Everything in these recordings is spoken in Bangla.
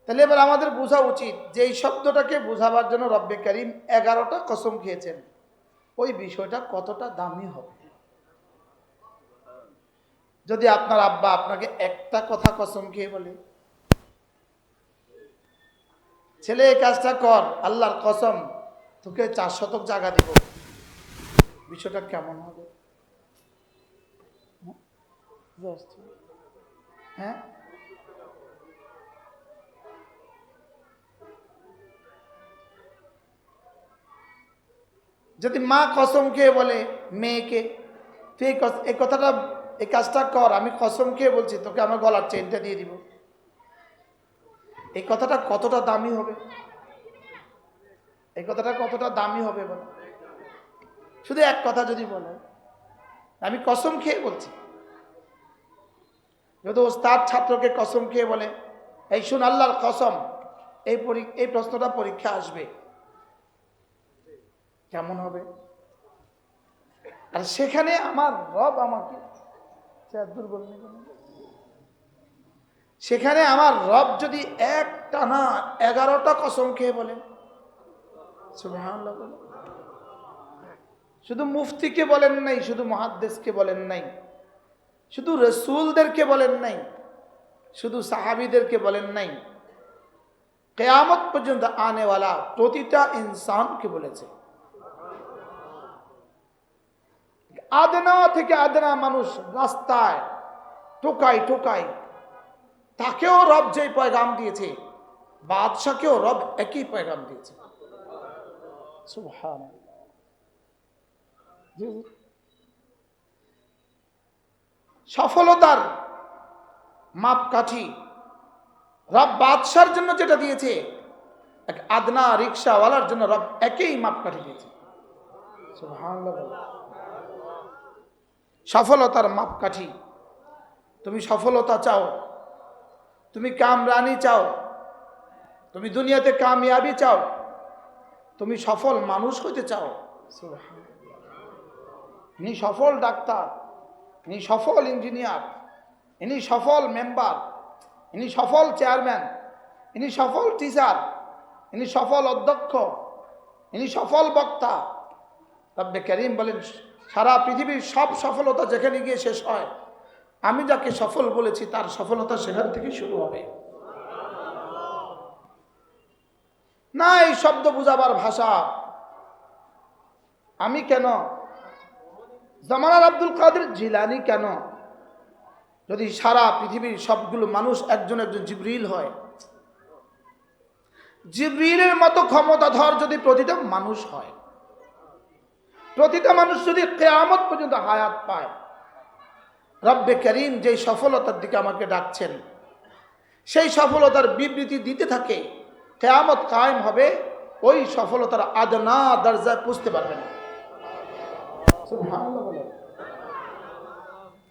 তাহলে এবার আমাদের বোঝা উচিত যে এই শব্দটাকে বোঝাবার জন্য রব্বে কারীম 11টা কসম খেয়েছেন, ওই বিষয়টা কতটা দামি হবে। যদি আপনার আব্বা আপনাকে একটা কথা কসম খেয়ে বলে, ছেলে এই কাজটা কর, আল্লাহর কসম তোকে 4 শতক জায়গা দিব, বিষয়টা কেমন হবে? হ্যাঁ, যদি মা কসম খেয়ে বলে মেয়েকে, তুই এই কথাটা, এই কাজটা কর, আমি কসম খেয়ে বলছি তোকে আমার গলার চেনটা দিয়ে দিব, এই কথাটা কতটা দামি হবে? এই কথাটা কতটা দামি হবে বলে? শুধু এক কথা যদি বলে, আমি কসম খেয়ে বলছি। যদি ওস্তাদ ছাত্রকে কসম খেয়ে বলে, এই শুন আল্লাহর কসম এই প্রশ্নটা পরীক্ষা আসবে, কেমন হবে? আর সেখানে আমার রব আমাকে দুর্বল, সেখানে আমার রব যদি একটানা 11টা কসম খেয়ে বলেন, সুবহানাল্লাহ বলেন। শুধু মুফতিকে বলেন নাই, শুধু মুহাদ্দিসকে বলেন নাই, শুধু রাসূলদেরকে বলেন নাই, শুধু সাহাবীদেরকে বলেন নাই, কিয়ামত পর্যন্ত আনেওয়ালা প্রতিটা ইনসানকে বলেছে। আদনা থেকে আদনা মানুষ রাস্তায় টোকাই টোকাই, তাকেও রব যেই পয়গাম দিয়েছে, বাদশাকেও রব একই পয়গাম দিয়েছে। সুবহানাল্লাহ। সফলতার মাপকাঠি রব বাদশার জন্য যেটা দিয়েছে, এক আদনা রিক্সাওয়ালার জন্য রব একই মাপকাঠি দিয়েছে। সুবহানাল্লাহ। সফলতার মাপকাঠি, তুমি সফলতা চাও, তুমি কামরানি চাও, তুমি দুনিয়াতে কামিয়াবি চাও, তুমি সফল মানুষ হতে চাও, ইনি সফল ডাক্তার, ইনি সফল ইঞ্জিনিয়ার, ইনি সফল মেম্বার, ইনি সফল চেয়ারম্যান, ইনি সফল টিচার, ইনি সফল অধ্যক্ষ, ইনি সফল বক্তা। রব্বে কারীম বলেন, সারা পৃথিবীর সব সফলতা যেখানে গিয়ে শেষ হয়, আমি যাকে সফল বলেছি তার সফলতা সেখান থেকে শুরু হবে। না এই শব্দ বুঝাবার ভাষা, আমি কেন, জামানার আব্দুল কাদের জিলানী কেন, যদি সারা পৃথিবীর সবগুলো মানুষ একজন একজন জিবরিল হয়, জিবরিলের মতো ক্ষমতাধর যদি প্রতিটা মানুষ হয়, প্রতিটা মানুষ যদি কিয়ামত পর্যন্ত হায়াত পায়, রব্বে কারীম যেই সফলতার দিকে আমাকে ডাকছেন, সেই সফলতার বিবৃতি দিতে থাকে, কিয়ামত কায়েম হবে, ওই সফলতার আদনা দরজায় পৌঁছতে পারবে না। সুবহানাল্লাহ বলেন।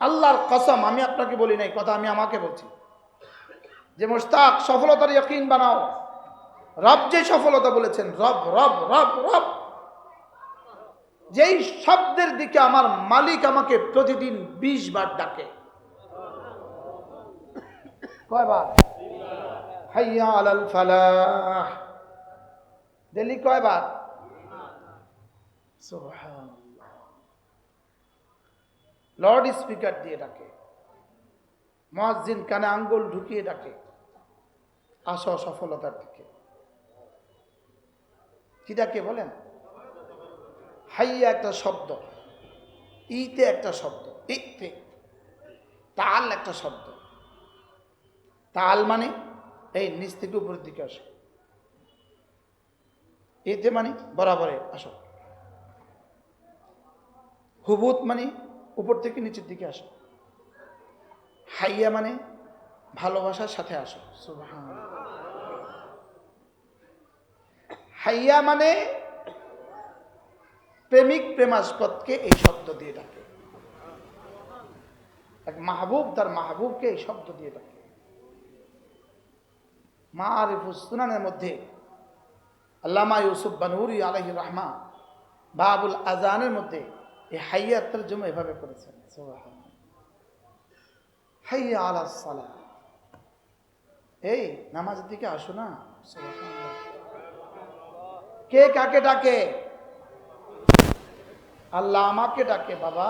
আল্লাহর কসম, আমি আপনাকে বলি নাই কথা, আমি আমাকে বলছি যে মুশতাক সফলতার ইয়াকিন বানাও, রব যে সফলতা বলেছেন, রব রব রব রব, যেই শব্দের দিকে আমার মালিক আমাকে প্রতিদিন 20 বার ডাকে। কয়বার? হাইয়া আলাল ফালাহ, ডেলি কয়বার? সুবহানাল্লাহ। লাউড স্পিকার দিয়ে ডাকে, মুয়াজ্জিন কানে আঙ্গুল ঢুকিয়ে ডাকে, আসো সফলতার দিকে। কি ডাকে বলেন? হাইয়া একটা শব্দ, ইতে একটা শব্দ, ইতে তাল একটা শব্দ। তাল মানে এই নিচ থেকে উপরের দিকে আসো, এতে মানে বরাবরে আসো, হুবুত মানে উপর থেকে নিচের দিকে আসো, হাইয়া মানে ভালোবাসার সাথে আসো। সুবহানাল্লাহ। হাইয়া মানে প্রেমিক প্রেমাস্পদকে এই শব্দ দিয়ে ডাকে, এক মাহবুব তার মাহবুবকে এই শব্দ দিয়ে ডাকে। মারিফুস সুনানের মধ্যে আল্লামা ইউসুফ বানুরি আলাইহির রাহমা বাবুল আজানের মধ্যে এই হাইয়া তরজমা এভাবে করেছেন, সুবহানাল্লাহ, হাইয়া আলাস সালাহ, এই নামাজের দিকে আসো না। কে কাকে ডাকে? আল্লাহ আমাকে ডাকে বাবা,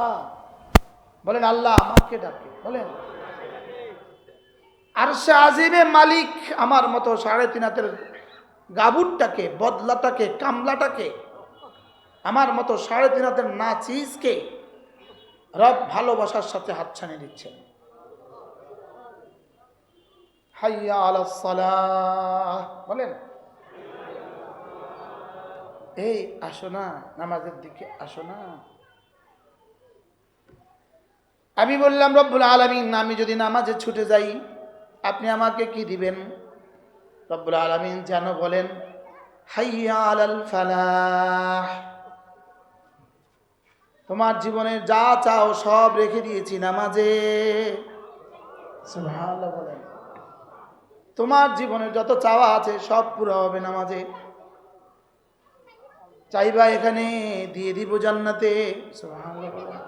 বলেন আল্লাহ আমাকে ডাকে, বলেন। আরশে আজিমে মালিক আমার মতো 3.5 হাতের গাবুরটাকে, বদলাটাকে, কামলাটাকে, আমার মতো 3.5 হাতের নাচিজকে রব ভালোবাসার সাথে হাতছানি দিচ্ছেন। হাইয়া আলাস সালাহ, বলেন এই আসো না, নামাজের দিকে আসো না। আমি বললাম রব্বুল আলামিন, আমি যদি নামাজে ছুটে যাই আপনি আমাকে কি দিবেন? রব্বুল আলামিন যেন বলেন হাইয়া আলাল ফালাহ, তোমার জীবনে যা চাও সব রেখে দিয়েছি নামাজে। সুবহানাল্লাহ, বলেন তোমার জীবনে যত চাওয়া আছে সব পুরো হবে নামাজে। চাইবা এখানে দিয়ে দিব জান্নাতে। সুবহানাল্লাহ, বলেন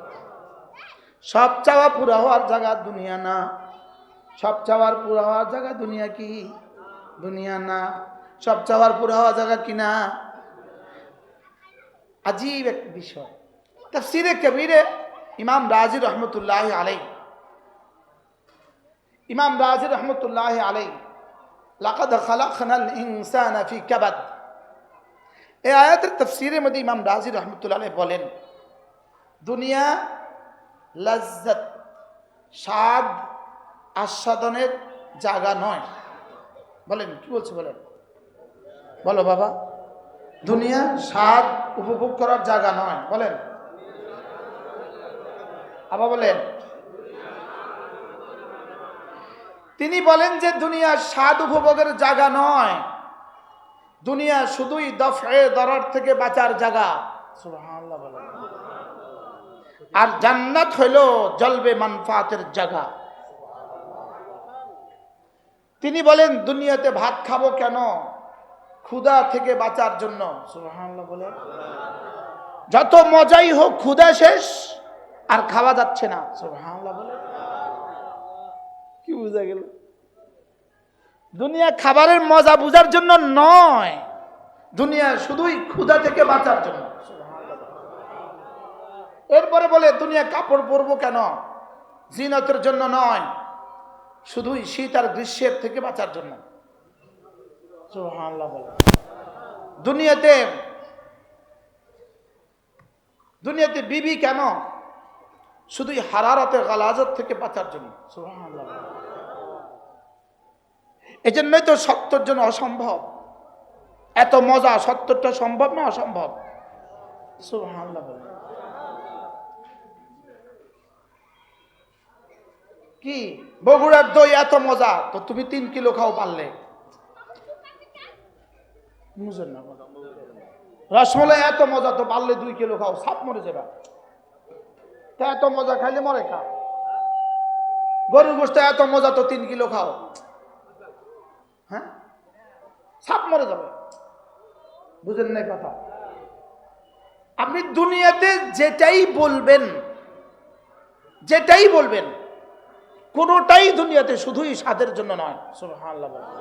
সব চাওয়া পুরো হওয়ার জায়গা দুনিয়া না। সব চাওয়ার পুরো হওয়ার জায়গা দুনিয়া কি? দুনিয়া না। সব চাওয়ার পুরো হওয়ার জায়গা কি না? আজীব এক বিষয়। তাফসীরে কবীরে ইমাম রাজি রহমতুল্লাহ আলাইহি, ইমাম রাজি রহমতুল্লাহ আলাইহি লাকাদ খালাকনাল ইনসানা ফি কাবাদ, এই আয়াতের তাফসীরের মধ্যে ইমাম রাজি রহমতুল্লাহ আলাইহি বলেন দুনিয়া লাজ্জাত, স্বাদ আস্বাদনের জায়গা নয়। বলেন কি বলছে? বলেন, বলো বাবা। দুনিয়া স্বাদ উপভোগ করার জায়গা নয়। বলেন আবার বলেন। তিনি বলেন যে দুনিয়া স্বাদ উপভোগের জায়গা নয়, দুনিয়া শুধুই দফে দরার থেকে বাঁচার জায়গা। সুবহানাল্লাহ, বলেন। আর জান্নাত হইল জলবে মানফাতের জায়গা। তিনি বলেন দুনিয়াতে ভাত খাবো কেন? ক্ষুধা থেকে বাঁচার জন্য। সুবহানাল্লাহ, বলেন। যত মজাই হোক ক্ষুধা শেষ আর খাওয়া যাচ্ছে না। সুবহানাল্লাহ, বলেন। কি বুঝা গেল? দুনিয়া খাবারের মজা বুঝার জন্য নয়, দুনিয়া শুধুই ক্ষুধা থেকে বাঁচার জন্য। এরপরে বলে দুনিয়া কাপড় পরবো কেন? জিনতের জন্য নয়, শুধুই শীত আর গ্রীষ্মের থেকে বাঁচার জন্য। সুবহানাল্লাহ, বলেন। দুনিয়াতে বিবি কেন? শুধুই হারারতের গালাজত থেকে বাঁচার জন্য। সুবহানাল্লাহ, এজন্যই তো সত্যের জন্য অসম্ভব এত মজা। সত্যটা সম্ভব না অসম্ভব? সুবহানাল্লাহ, বলেন। কি বগুড়ার দই এত মজা, তো তুমি 3 কিলো খাও পারলে। বুঝেন না? রসমলাই এত মজা, তো পারলে 2 কিলো খাও, সাপ মরে যাবে। তা এত মজা খাইলে মরে খা। গরুর গোশত এত মজা, তো 3 কিলো খাও, হ্যাঁ সাপ মরে যাবে। বুঝেন না কথা? আপনি দুনিয়াতে যেটাই বলবেন, যেটাই বলবেন, কোনোটাই দুনিয়াতে শুধুই স্বাদের জন্য নয়। সুবহানাল্লাহ, বলেন।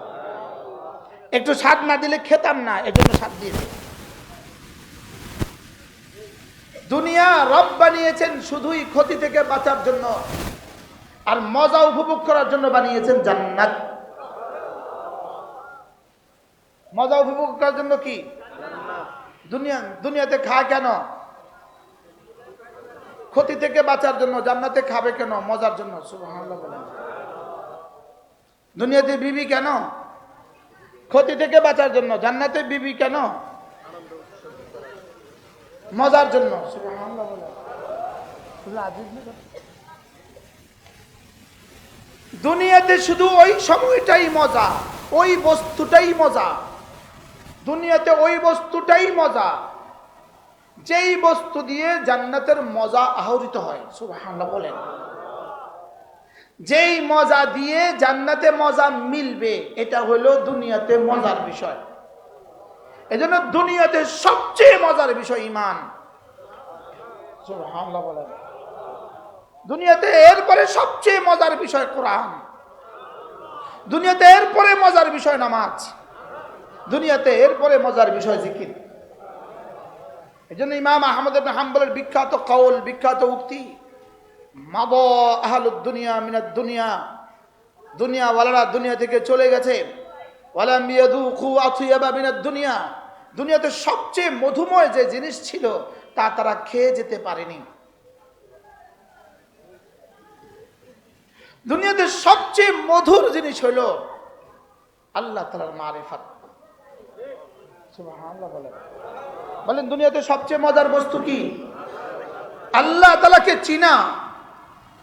একটু স্বাদ না দিলে খেতাম না, এজন্য স্বাদ দিয়েছে। দুনিয়া রব বানিয়েছেন শুধুই ক্ষতি থেকে বাঁচার জন্য, আর মজা উপভোগ করার জন্য বানিয়েছেন জান্নাত। মজা উপভোগ করার জন্য কি? দুনিয়াতে খায় কেন? ক্ষতি থেকে বাঁচার জন্য। জান্নাতে খাবে কেন? মজার জন্য। সুবহানাল্লাহ, বলেন। দুনিয়াতে বিবি কেন? ক্ষতি থেকে বাঁচার জন্য। জান্নাতে বিবি কেন? মজার জন্য। সুবহানাল্লাহ, বলেন। দুনিয়াতে শুধু ওই সময়টাই মজা, ওই বস্তুটাই মজা। দুনিয়াতে ওই বস্তুটাই মজা যেই বস্তু দিয়ে জান্নাতের মজা আহরিত হয়। সুবহানাল্লাহ, বলেন। যেই মজা দিয়ে জান্নাতে মজা মিলবে, এটা হলো দুনিয়াতে মজার বিষয়। এজন্য দুনিয়াতে সবচেয়ে মজার বিষয় ঈমান। সুবহানাল্লাহ, বলেন। দুনিয়াতে এরপরে সবচেয়ে মজার বিষয় কোরআন। দুনিয়াতে এরপরে মজার বিষয় নামাজ, দুনিয়াতে এরপরে মজার বিষয় জিকির। এই জন্য ইমাম আহমদ ইবনে হাম্বলের বিখ্যাত কওল, বিখ্যাত উক্তি, মাদা আহলুদ দুনিয়া মিনাদ দুনিয়া, দুনিয়াওয়ালারা দুনিয়া থেকে চলে গেছে, ওয়ালাম ইয়াদুকু আতইয়াবা মিনাদ দুনিয়া, দুনিয়াতে সবচেয়ে মধুময় যে জিনিস ছিল তা তারা খেয়ে যেতে পারেনি। দুনিয়াতে সবচেয়ে মধুর জিনিস হইল আল্লাহ তাআলার মারিফাত। সুবহানাল্লাহ বলেন, বলেন দুনিয়াতে সবচেয়ে মজার বস্তু কি? আল্লাহ তাআলাকে চিনা,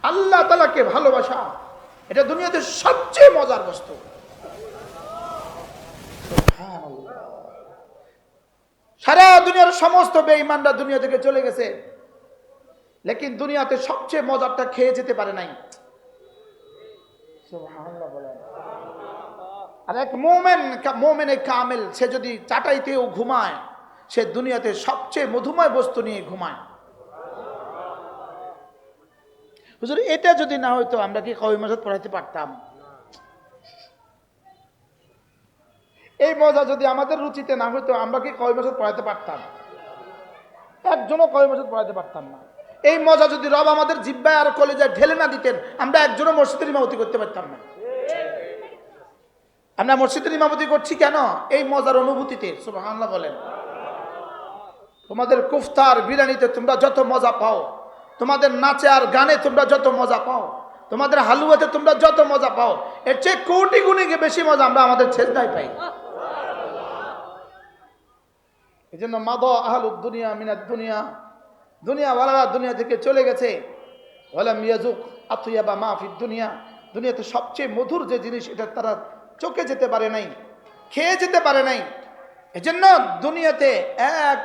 আল্লাহ তাআলাকে ভালোবাসা, এটা দুনিয়াতে সবচেয়ে মজার বস্তু। সুবহানাল্লাহ। সারা দুনিয়ার সমস্ত বেঈমানরা দুনিয়া থেকে চলে গেছে, লেকিন দুনিয়াতে সবচেয়ে মজারটা খেয়ে যেতে পারে নাই। সুবহানাল্লাহ বলেন। আর এক মুমিনে কামেল, সে যদি চাটাইতেও ঘুমায়, সে দুনিয়াতে সবচেয়ে মধুময় বস্তু নিয়ে ঘুমায়। হুজুর এটা যদি না হইতো আমরা কি কওমি মাসাদ পড়াইতে পারতাম? এই মজা যদি আমাদের রুচিতে না হইতো আমরা কি কওমি মাসাদ পড়াইতে পারতাম? একজনও কওমি মাসাদ পড়াইতে পারতাম না। এই মজা যদি রব আমাদের জিহ্বায় আর কলিজায় ঢেলে না দিতেন, আমরা একজনও মসজিদের ইমামতি করতে পারতাম না। আমরা মসজিদের ইমামতি করছি কেন? এই মজার অনুভূতিতে। সুবহানাল্লাহ বলেন। তোমাদের কুফতার বিরিয়ানিতে তোমরা যত মজা পাও, তোমাদের নাচে আর গানে তোমরা যত মজা পাও, তোমাদের হালুয়াতে তোমরা যত মজা পাও, এর চেয়ে কোটি গুণে বেশি মজা আমরা আমাদের ছেজদায় পাই। এই জন্য মাদা আহলুদ দুনিয়া মিনাদ দুনিয়া, দুনিয়াওয়ালারা দুনিয়া থেকে চলে গেছে। ওয়ালাম ইয়াজুক আতইয়াবা মা ফিদ দুনিয়া, দুনিয়াতে সবচেয়ে মধুর যে জিনিস এটা তারা চোখে যেতে পারে নাই, খেয়ে যেতে পারে নাই। এজন্য দুনিয়াতে এক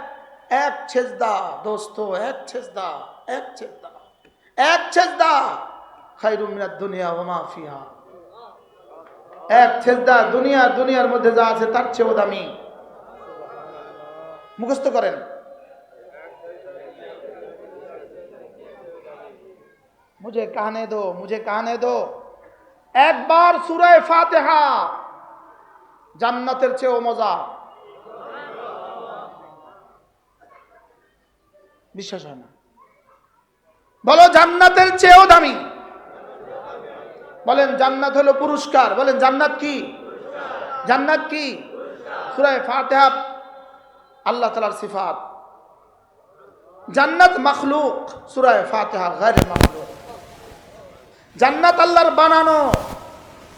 এক ছেজদা দোস্ত, এক ছেজদা, এক ছেজদা, এক ছেজদা খায়রুম মিনাদ দুনিয়া ওয়া মা ফিহা। এক ছেজদা দুনিয়ার মধ্যে যা আছে তার চেয়েও দামি। মুখস্থ করেন। মুঝে কাহনে দো একবার সূরা ফাতিহা জান্নাতের চেয়েও মজা। বিশ্বাস হয় না? বলো জান্নাতের চেয়েও দামি। বলেন জান্নাত হলো পুরস্কার। বলেন জান্নাত কি? জান্নাত কি? সূরা ফাতিহা আল্লাহ তাআলার সিফাত। জান্নাত মাখলুক, সূরা ফাতিহা গায়রে মাখলুক। জান্নাত আল্লাহর বানানো,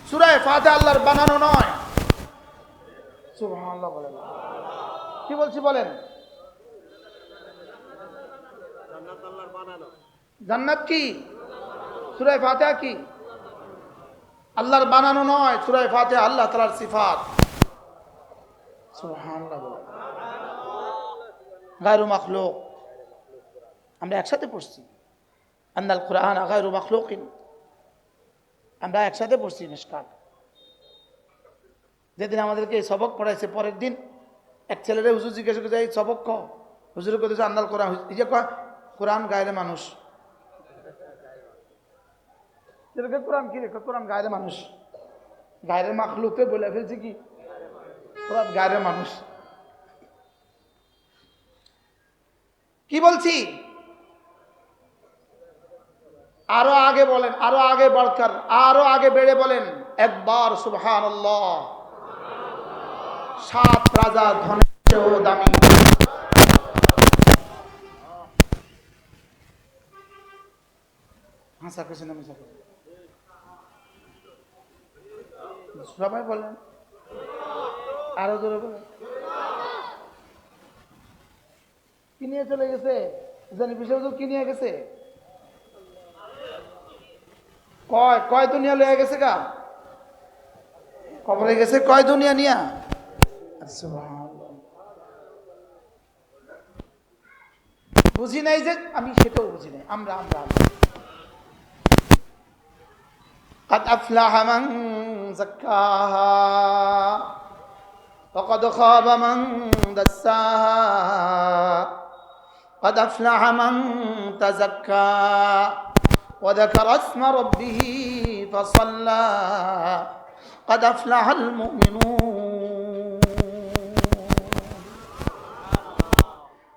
সূরা ফাতিহা আল্লাহর বানানো নয়। সুবহানাল্লাহ বলেন। কি বলছি বলেন? জান্নাত আল্লাহর বানানো। জান্নাত কি? সূরা ফাতিহা কি? আল্লাহর বানানো নয়, সূরা ফাতিহা আল্লাহ তাআলার সিফাত। সুবহানাল্লাহ বলেন। গায়রু মাখলুক। আমরা একসাথে পড়ছি আন্নাল কুরআন গায়রু মাখলুকিন, আমরা একসাথে পড়ছি মিশকাত। যেদিন আমাদেরকে এই সবক পড়াইছে, পরের দিন এক ছেলেরে হুজুর জিজ্ঞাসা করছে এই সবক ক? হুজুর কইতেছে আন্নাল কোরআন। এই যে কোরআন গায়রে মানুষ। কোরআন কি রে? কোরআন গায়রে মানুষ। গায়রে মাখলুকে বলে ফেলছে কি? কোরআন গায়রে মানুষ। কি বলছি? আরো আগে বলেন, আরো আগে বাড়কার, আরো আগে বেড়ে বলেন একবার সুবহানাল্লাহ। 7 রাজা ধনের চেয়েও দামি। হাসা কিছু না মিশা সবাই বলেন, আরো জোরে বলেন। কি নিয়ে চলে গেছে জানি? বিষয় কি নিয়ে গেছে? কয় দুনিয়া লয়ে গেছে গা? কবরে গেছে কয় দুনিয়া নিয়া? বুঝি নাই যে আমি, সেটাও বুঝি নাই আমরা। قد أفلح من زكاها وقد خاب من دساها قد أفلح من تزكى وذكر اسم ربه فصلى قد أفلح المؤمنون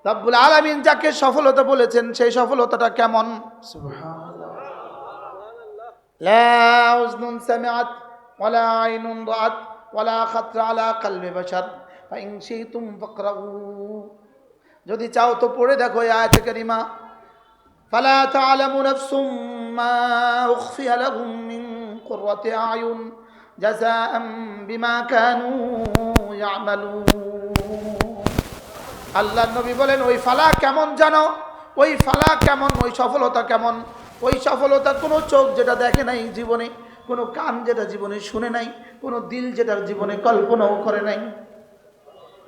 রব্বুল আলামিন যাকে সফলতা বলেছেন সেই সফলতাটা কেমন? সুবহানাল্লাহ। লা উযনুন সামিআত ওয়ালা আইনুন রাআত ওয়ালা খাতরা আলা কলবি বাশার ফাইন শিতুম ফাকরাউ। যদি চাও তো পড়ে দেখো এই আয়াতে কারিমা। ফালা তা'লামু নাফসুম মা উখফিয়া লাহুম মিন কুররাতি আয়ুন জাযাআম বিমা কানু ইয়ামালুন। আল্লাহর নবী বলেন ওই ফালা কেমন জানো? ওই ফালা কেমন, ওই সফলতা কেমন? ওই সফলতা কোনো চোখ যেটা দেখে নাই জীবনে, কোনো কান যেটা জীবনে শুনে নাই, কোনো দিল যেটার জীবনে কল্পনাও করে নাই।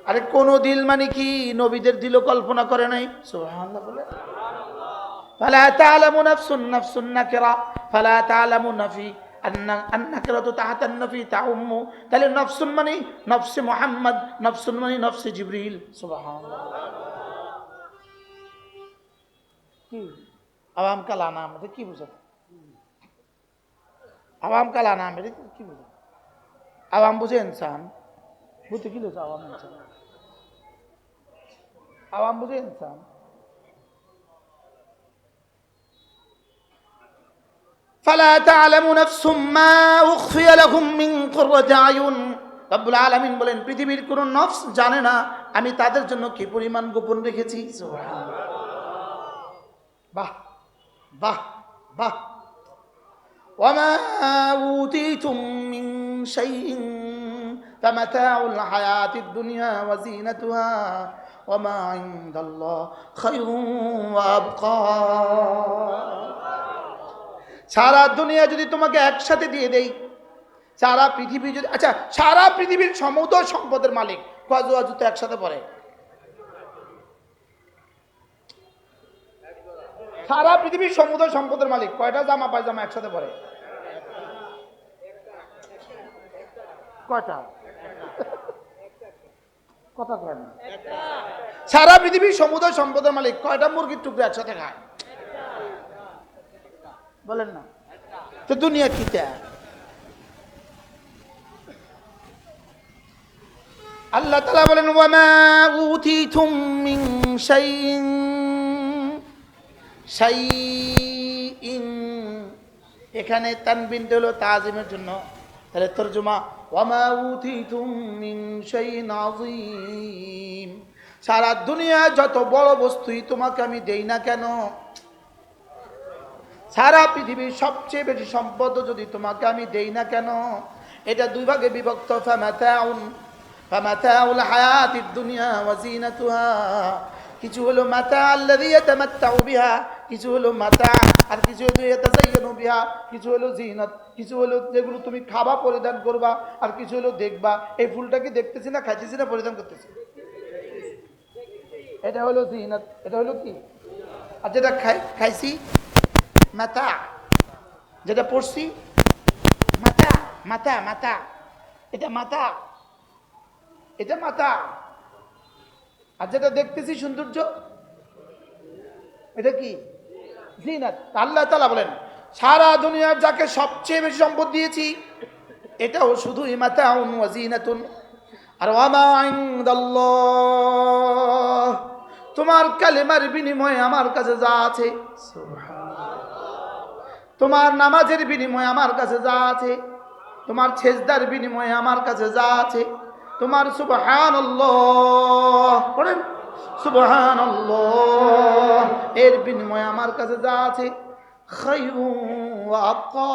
আরে কোনো দিল মানে কি? নবীদের দিলও কল্পনা করে নাই। সুবহানাল্লাহ বলে ফালা তা'লামু নাফসুন, নাফসুন নাকিরা, ফালা তা'লামু নাফি আন-নাকিরাতু তাহতা আন-নাফি তাউম্মু। তাহলে নফসুন মানে নফসে মুহাম্মদ, নফসুন মানে নফসে জিবরিল। সুবহানাল্লাহ। কি আওয়াম का लाना मतलब কি বুঝাতে? আওয়াম का लाना মানে কি বুঝাতে? আওয়াম বুঝে ইনসান, বুঝতে কি বুঝে আওয়াম ইনসান? আওয়াম বুঝে ইনসান। فلا تعلم نفس ما أخفي لهم من قرة أعين। রব্বুল আলামিন বলেন পৃথিবীর কোন নফস জানে না আমি তাদের জন্য কি পরিমাণ গোপন রেখেছি। সুবহানাল্লাহ। বাহ বাহ বাহ। وما أوتيتم من شيء فمتاع الحياة الدنيا وزينتها وما عند الله خير وأبقى। সারা দুনিয়া যদি তোমাকে একসাথে দিয়ে দেই, সারা পৃথিবী যদি, আচ্ছা সারা পৃথিবীর সমুদ্র সম্পদের মালিক কয়জোড়া জুতো একসাথে পরে? সারা পৃথিবীর সমুদ্র সম্পদের মালিক কয়টা জামা পায়জামা একসাথে পরে? কয়টা? কথা কয় না। সারা পৃথিবীর সমুদ্র সম্পদের মালিক কয়টা মুরগির টুকরো একসাথে খায়? বলেন না। তো দুনিয়া কিটা? আল্লাহ তাআলা বলেন ওয়ামা উতিতুম মিন শাইইন, শাইইন এখানে তানবিনটা হলো তাজিমের জন্য। তাহলে তরজমা ওয়ামা উতিতুম মিন শাইইন আযীম। সারা দুনিয়া যত বড় বস্তুই তোমাকে আমি দেই না কেন, সারা পৃথিবীর সবচেয়ে বেশি সম্পদ যদি তোমাকে আমি দেই না কেন, এটা দুই ভাগে বিভক্ত। ফামাতাউল হায়াতিদ দুনিয়া ওয়া জিনাতুহা, কিছু হলো মাতা আল্লাযী ইয়াতামাত্তাউ বিহা, কিছু হলো মাতা, আর কিছু হলো ইয়াতাযায়্যানু বিহা, কিছু হলো জিনাত, কিছু হলো যেগুলো তুমি খাবা পরিধান করবা, আর কিছু হলো দেখবা। এই ফুলটা কি দেখতেছি না খাইতেছি না পরিধান করতেছি? এটা হলো জিনাত, এটা হলো কি? আর যেটা খাইছি মাতা, যেটা পড়ছি মাতা, মাতা মাতা, এটা মাতা, এটা মাতা। আর যেটা দেখতেছি সৌন্দর্য, এটা কি? জিনাত। আল্লাহ তাআলা বলেন সারা দুনিয়ার যাকে সবচেয়ে বেশি সম্পদ দিয়েছি এটাও শুধু মাতাউন ওয়া জিনাতুন। আর ওয়ামা ইনদাল্লাহ, তোমার কালেমার বিনিময়ে আমার কাছে যা আছে, তোমার নামাজের বিনিময়ে আমার কাছে যা আছে, তোমার সেজদার বিনিময়ে আমার কাছে যা আছে, তোমার সুবহানাল্লাহ পড়েন সুবহানাল্লাহ এর বিনিময়ে আমার কাছে যা আছে, খায়রুন ওয়া আবকা,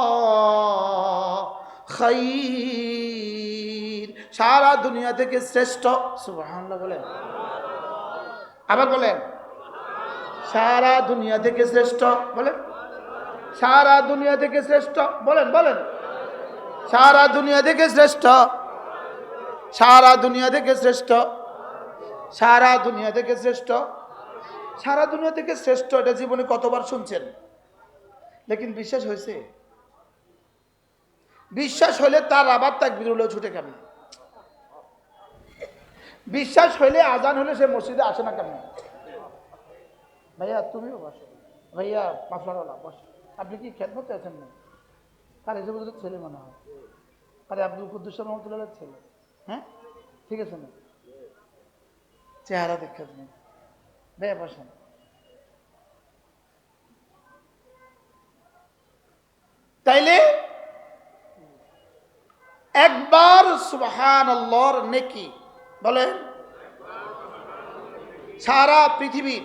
খায়র সারা দুনিয়া থেকে শ্রেষ্ঠ। সুবহানাল্লাহ বলেন, আবার বলেন সারা দুনিয়া থেকে শ্রেষ্ঠ। বলেন সারা দুনিয়া থেকে শ্রেষ্ঠ। বলেন বলেন সারা দুনিয়া থেকে শ্রেষ্ঠ, সারা দুনিয়া থেকে শ্রেষ্ঠ, সারা দুনিয়া থেকে শ্রেষ্ঠ, সারা দুনিয়া থেকে শ্রেষ্ঠ। এটা জীবনে কতবার শুনছেন, লেকিন বিশ্বাস হয়েছে? বিশ্বাস হইলে তার আবার তাকবীর হলেও ছুটে কেমন? বিশ্বাস হইলে আজান হলে সে মসজিদে আসে না কেমন? ভাইয়া তুমিও বসো, ভাইয়া পাঁচওয়ালা বসো। আপনি কি খেদমতে আছেন না? কার এসে বলতে ছেলে মনে হয়, আরে আব্দুল কুদ্দুস রহমতুল্লাহ ছেলে, হ্যাঁ ঠিক আছে না, চেহারা দেখে তুমি বেয়া বসেন। তাইলে একবার সুবহানাল্লাহর নেকি বলে সারা পৃথিবীর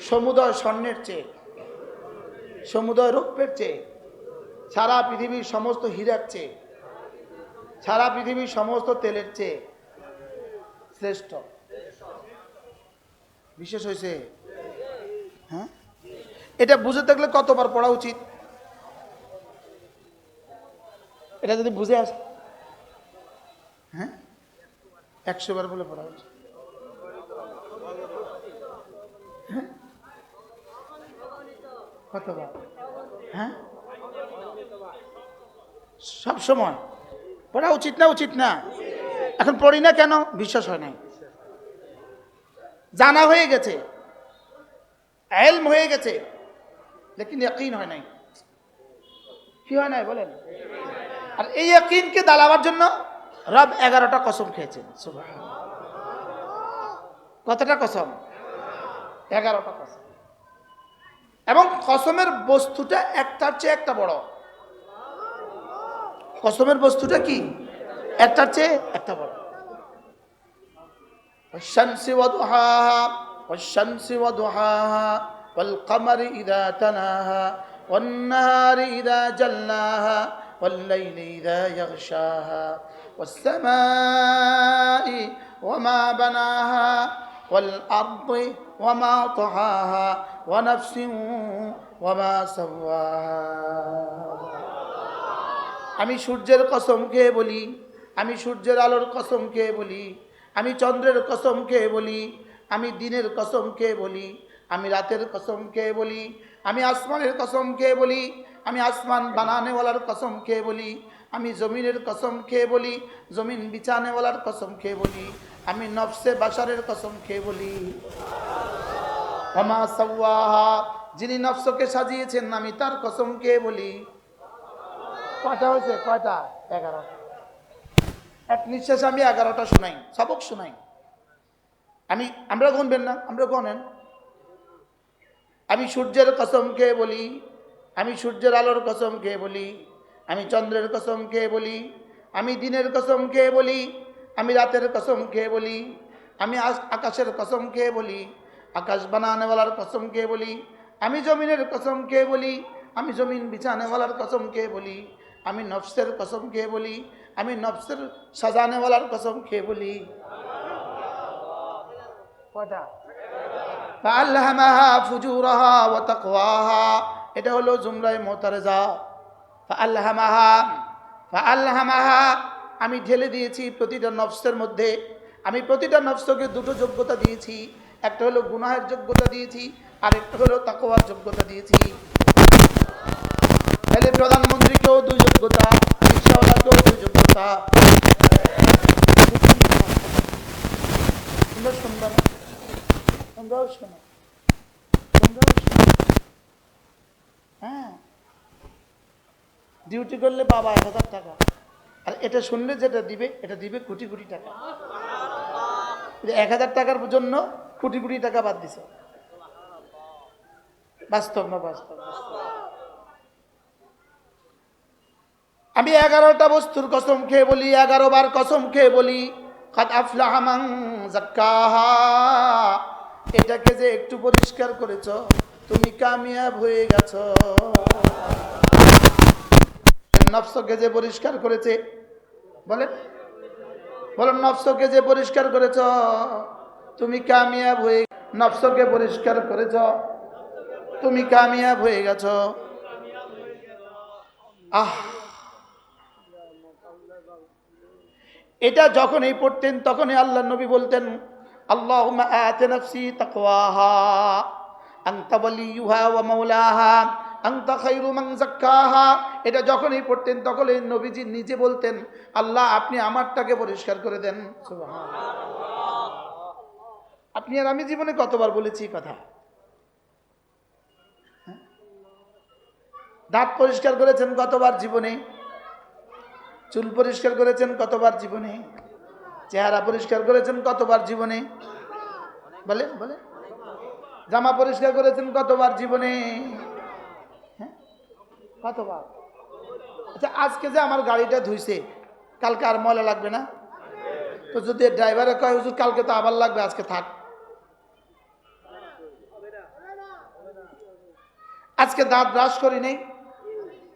সমুদয় স্বর্ণের চেয়ে, সমুদয় রৌপ্যের চেয়ে, সারা পৃথিবীর সমস্ত হীরার চেয়ে, সারা পৃথিবীর সমস্ত তেলের চেয়ে শ্রেষ্ঠ। বিশেষ হয়েছে, হ্যাঁ এটা বুঝে থাকলে কতবার পড়া উচিত? এটা যদি বুঝে আসে, হ্যাঁ 100 বার বলে পড়া উচিত। হ্যাঁ কতবার? হ্যাঁ সব সময় পড়া উচিত না? উচিত না। এখন পড়ি না কেন? বিশ্বাস হয় নাই, জানা হয়ে গেছে, ইলম হয়ে গেছে, লেকিন ইয়াকিন হয় নাই। কি হয় নাই বলেন? আর এই ইয়াকিনকে দালাবার জন্য রব 11টা কসম খেয়েছেন। সুবহানাল্লাহ। কতটা কসম? 11টা কসম। এবং কসমের বস্তুটা একটার চেয়ে একটা বড়। কসমের বস্তুটা কি? একটার চেয়ে একটা বড়। والشمس وضحاها والشمس وضحاها والقمر إذا تلاها والنهار إذا جلاها والليل إذا يغشاها والسماء وما بناها والأرض وما طحاها ونفس وما سواها। আমি সূর্যের কসম খেয়ে বলি, আমি সূর্যের আলোর কসম খেয়ে বলি, আমি চন্দ্রের কসম খেয়ে বলি, আমি দিনের কসম খেয়ে বলি, আমি রাতের কসম খেয়ে বলি, আমি আসমানের কসম খেয়ে বলি, আমি আসমান বানানেওয়ালার কসম খেয়ে বলি, আমি জমিনের কসম খেয়ে বলি, জমিন বিছানেওয়ালার কসম খেয়ে বলি, আমি নফসে বাশারের কসম খেয়ে বলি, ওমা সাওয়াহা, যিনি নফসকে সাজিয়েছেন আমি তার কসম খেয়ে বলি। কয়টা হয়েছে? কয়টা? 11। এক নিঃশ্বাসে আমি 11টা শোনাই, সবক শোনাই। আমরা গুনবেন না? আমরা গনেন। আমি সূর্যের কসম খেয়ে বলি, আমি সূর্যের আলোর কসম খেয়ে বলি, আমি চন্দ্রের কসম খেয়ে বলি, আমি দিনের কসম খেয়ে বলি, আমি রাতের কসম খেয়ে বলি, আমি আকাশের কসম খেয়ে বলি, আকাশ বানানেওয়ালার কসম খেয়ে বলি, আমি জমিনের কসম খেয়ে বলি, আমি জমিন বিছানেওয়ালার কসম খেয়ে বলি, আমি নফসের কসম খেয়ে বলি, আমি নফসের সাজানেওয়ালার কসম খেয়ে বলি। কয়টা? ফাআলহামাহা ফুজুরাহা ওয়া তাকওয়াহা, এটা হলো জুমলায়ে মুতারাজা। ফাআলহামাহা, ফাআলহামাহা, আমি ঢেলে দিয়েছি প্রতিটা নফসের মধ্যে, আমি প্রতিটা নফসকে দুটো যোগ্যতা দিয়েছি। একটা হলো গুনাহের যোগ্যতা দিয়েছি, আর একটা হলো তাকওয়ার যোগ্যতা দিয়েছি। তাহলে প্রধানমন্ত্রীকেও 2 যোগ্যতা, রিকশাওয়ালাকেও 2 যোগ্যতা। তোমরা শুনবা না? তোমরাও শোনো, তোমরাও শোনো। হ্যাঁ ডিউটি করলে বাবা 1000 টাকা, আর এটা শুনলে যেটা দিবে এটা দিবে কোটি কোটি টাকা। 1000 টাকার জন্য কোটি কোটি টাকা বাদ দিছে। বাস্তব না? বাস্তব। আমি 11টা বস্তুর কসম খেয়ে বলি, 11 বার কসম খেয়ে বলি, কাদ আফলাহা মান যাক্কাহা, এটাকে যে একটু পরিষ্কার করেছো তুমি কামিয়াব হয়ে গেছো। নফসকে যে পরিষ্কার করেছে, বলেন বলেন, নফসকে যে পরিষ্কার করেছো তুমি কামিয়াব হয়ে, নফসকে পরিষ্কার করেছো তুমি কামিয়াব হয়ে গেছো। এটা যখনই পড়তেন তখনই আল্লাহ নবী বলতেন, আল্লাহুম্মা আতি নাফসি তাকওয়াহা আনতা ওয়ালিয়ুহা ওয়া মাওলাহা আনতা খায়রু মান যাক্কাহা। এটা যখনই পড়তেন তখনই নবীজি নিজে বলতেন, আল্লাহ আপনি আমারটাকে পরিষ্কার করে দেন। সুবহানাল্লাহ। আপনি আর আমি জীবনে কতবার বলেছি কথা? দাঁত পরিষ্কার করেছেন কতবার জীবনে? চুল পরিষ্কার করেছেন কতবার জীবনে? চেহারা পরিষ্কার করেছেন কতবার জীবনে? বলেন বলেন। জামা পরিষ্কার করেছেন কতবার জীবনে? হ্যাঁ, কতবার? আচ্ছা, আজকে যে আমার গাড়িটা ধুইছে, কালকে আর ময়লা লাগবে না? তো যদি ড্রাইভারে কয় হুজুর কালকে তো আবার লাগবে, আজকে থাক। আজকে দাঁত ব্রাশ করি নেই,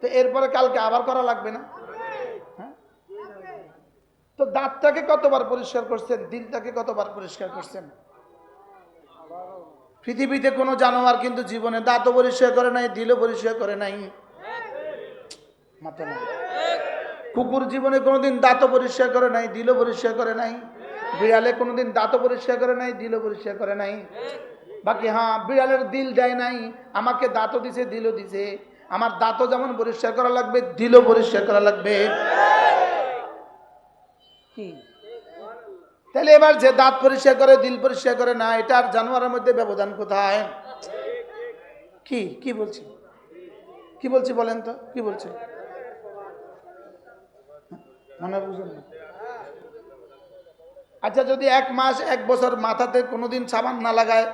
তো এরপরে কালকে আবার করা লাগবে না? হ্যাঁ, তো দাঁতটাকে কতবার পরিষ্কার করছেন, দিলটাকে কতবার পরিষ্কার করছেন? পৃথিবীতে কোনো জানোয়ার কিন্তু জীবনে দাঁতও পরিষ্কার করে নাই, দিলও পরিষ্কার করে নাই। মাথা না। কুকুর জীবনে কোনোদিন দাঁতও পরিষ্কার করে নাই, দিলও পরিষ্কার করে নাই। বিড়ালে কোনোদিন দাঁতও পরিষ্কার করে নাই, দিলও পরিষ্কার করে নাই। বাকি হ্যাঁ, বিড়ালের দিল দেয় নাই, আমাকে দাঁতও দিছে, দিলও দিছে। আমার দাঁতও যেমন পরিষ্কার করা লাগবে, দিলও পরিষ্কার করা লাগবে। কি তাহলে এবার যে দাঁত পরিষ্কার করে দিল পরিষ্কার করে না, এটা আর জানোয়ারের মধ্যে ব্যবধান কোথায়? কি কি বলছি, কি বলছি বলেন তো, কি বলছি? মনে বুঝুন না। আচ্ছা, যদি 1 মাস 1 বছর মাথাতে কোনোদিন সাবান না লাগায়,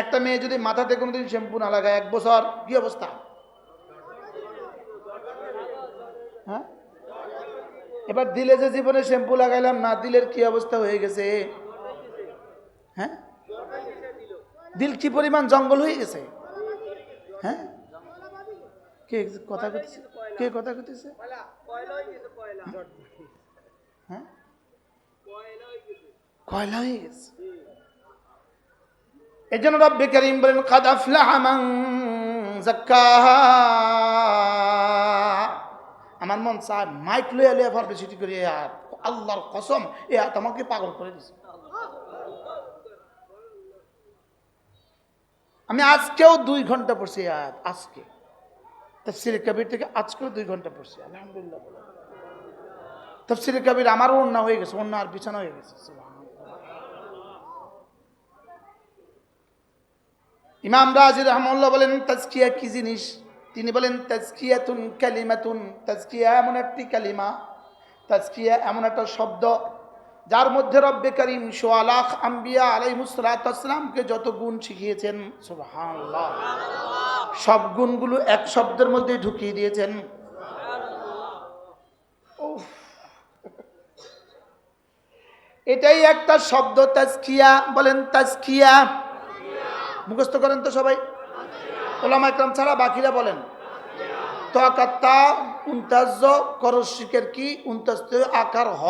একটা মেয়ে যদি মাথাতে কোনোদিন শ্যাম্পু না লাগায় 1 বছর, কি অবস্থা? হ্যাঁ, এবার দিলে যে জীবনে শ্যাম্পু লাগাইলাম না, দিলের কি অবস্থা হয়ে গেছে? হ্যাঁ, দিল কি পরিমাণ জঙ্গল হয়ে গেছে? হ্যাঁ, কে কথা কইতেছে? কে কথা কইতেছে? হ্যাঁ, কয়লা হয়ে গেছে। এই জন্য রব্বে কারীম বলেন কাদ আফলাহা মান যাক্কাহা। আমার মন চায় মাইক লইয়া লইয়া পাবলিসিটি করি, আর আল্লাহর কসম এ আয়াত আমাকে পাগল করে দিছে। আমি আজকেও 2 ঘন্টা পড়ছি আয়াত, আজকে তাফসীরে কবির থেকে আজকেও 2 ঘন্টা পড়ছি, আলহামদুলিল্লাহ। তাফসীরে কবির আমারও ওন্না হয়ে গেছে, ওন্না আর বিছানা হয়ে গেছে। ইমাম রাজি রাহমাহুল্লাহ বলেন তাজকিয়া কি জিনিস? তিনি বলেন তাজকিয়াতুন কালিমাতুন, তাজকিয়া এমন একটি কালিমা, তাজকিয়া এমন একটা শব্দ যার মধ্যে রব্বে কারীম ১৬ লাখ আম্বিয়া আলাইহিস সালাতু ওয়াস সালামকে যত গুণ শিখিয়েছেন, সুবহানাল্লাহ, সব গুণগুলো এক শব্দের মধ্যে ঢুকিয়ে দিয়েছেন। উফ, এটাই একটা শব্দ তাজকিয়া। বলেন তাজকিয়া, মুখস্থ করেন তো সবাই, ওলামা ইকরাম ছাড়া বাকিরা বলেন। তাকাত্তা উনতাজ করশিকের কি উনতাস্ত আকার হ,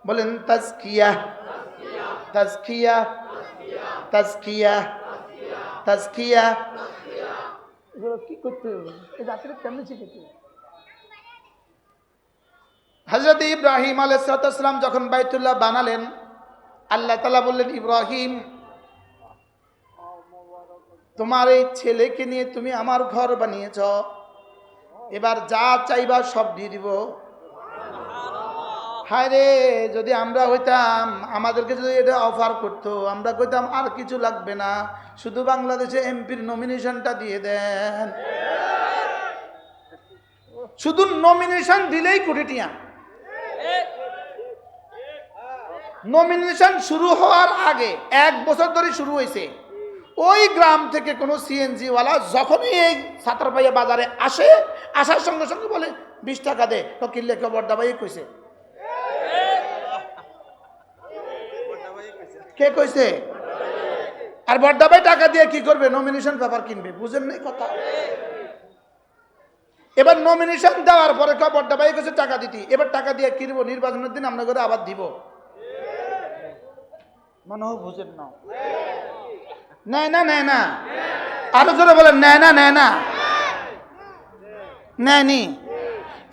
বলেন তাজকিয়া তাজকিয়া তাজকিয়া তাজকিয়া। এগুলো কি করতে হবে? এই জাতির কেমনে শিখেছে? হযরত ইব্রাহিম আলাইহিস সালাম যখন বাইতুল্লাহ বানালেন, আল্লাহ তাআলা বললেন, ইব্রাহিম, তোমার এই ছেলেকে নিয়ে তুমি আমার ঘর বানিয়েছ, এবার যা চাইবা সব দিয়ে দিব। হায় রে, যদি আমরা হইতাম, আমাদেরকে যদি এটা অফার করতো, আমরা কইতাম আর কিছু লাগবে না, শুধু বাংলাদেশে এমপির নমিনেশনটা দিয়ে দেন। শুধু নমিনেশন দিলেই কোটি টিয়া। নমিনেশন শুরু হওয়ার আগে 1 বছর ধরে শুরু হয়েছে, ওই গ্রাম থেকে কোনো সিএনজি ওয়ালা যখনই এই ছাত্রপাইয়া বাজারে আসে, আসার সঙ্গে সঙ্গে বলে 20 টাকা দে, তো কিনলে কেউ বড়দা ভাই কইছে। কে কইছে? আর বড়দা ভাই টাকা দিয়ে কি করবে? নমিনেশন পেপার কিনবে। বুঝেন নাই কথা? এবার নমিনেশন দেওয়ার পরে কেউ বড়দা ভাই কইছে টাকা দিতি, এবার টাকা দিয়ে কিনবো, নির্বাচনের দিন আমরা করে আবার দিব। মনে হয় বুঝেন না। নেয় না, নেয় না, আরো জোরে বলেন, নেয় না, নেয় না, নেয়নি।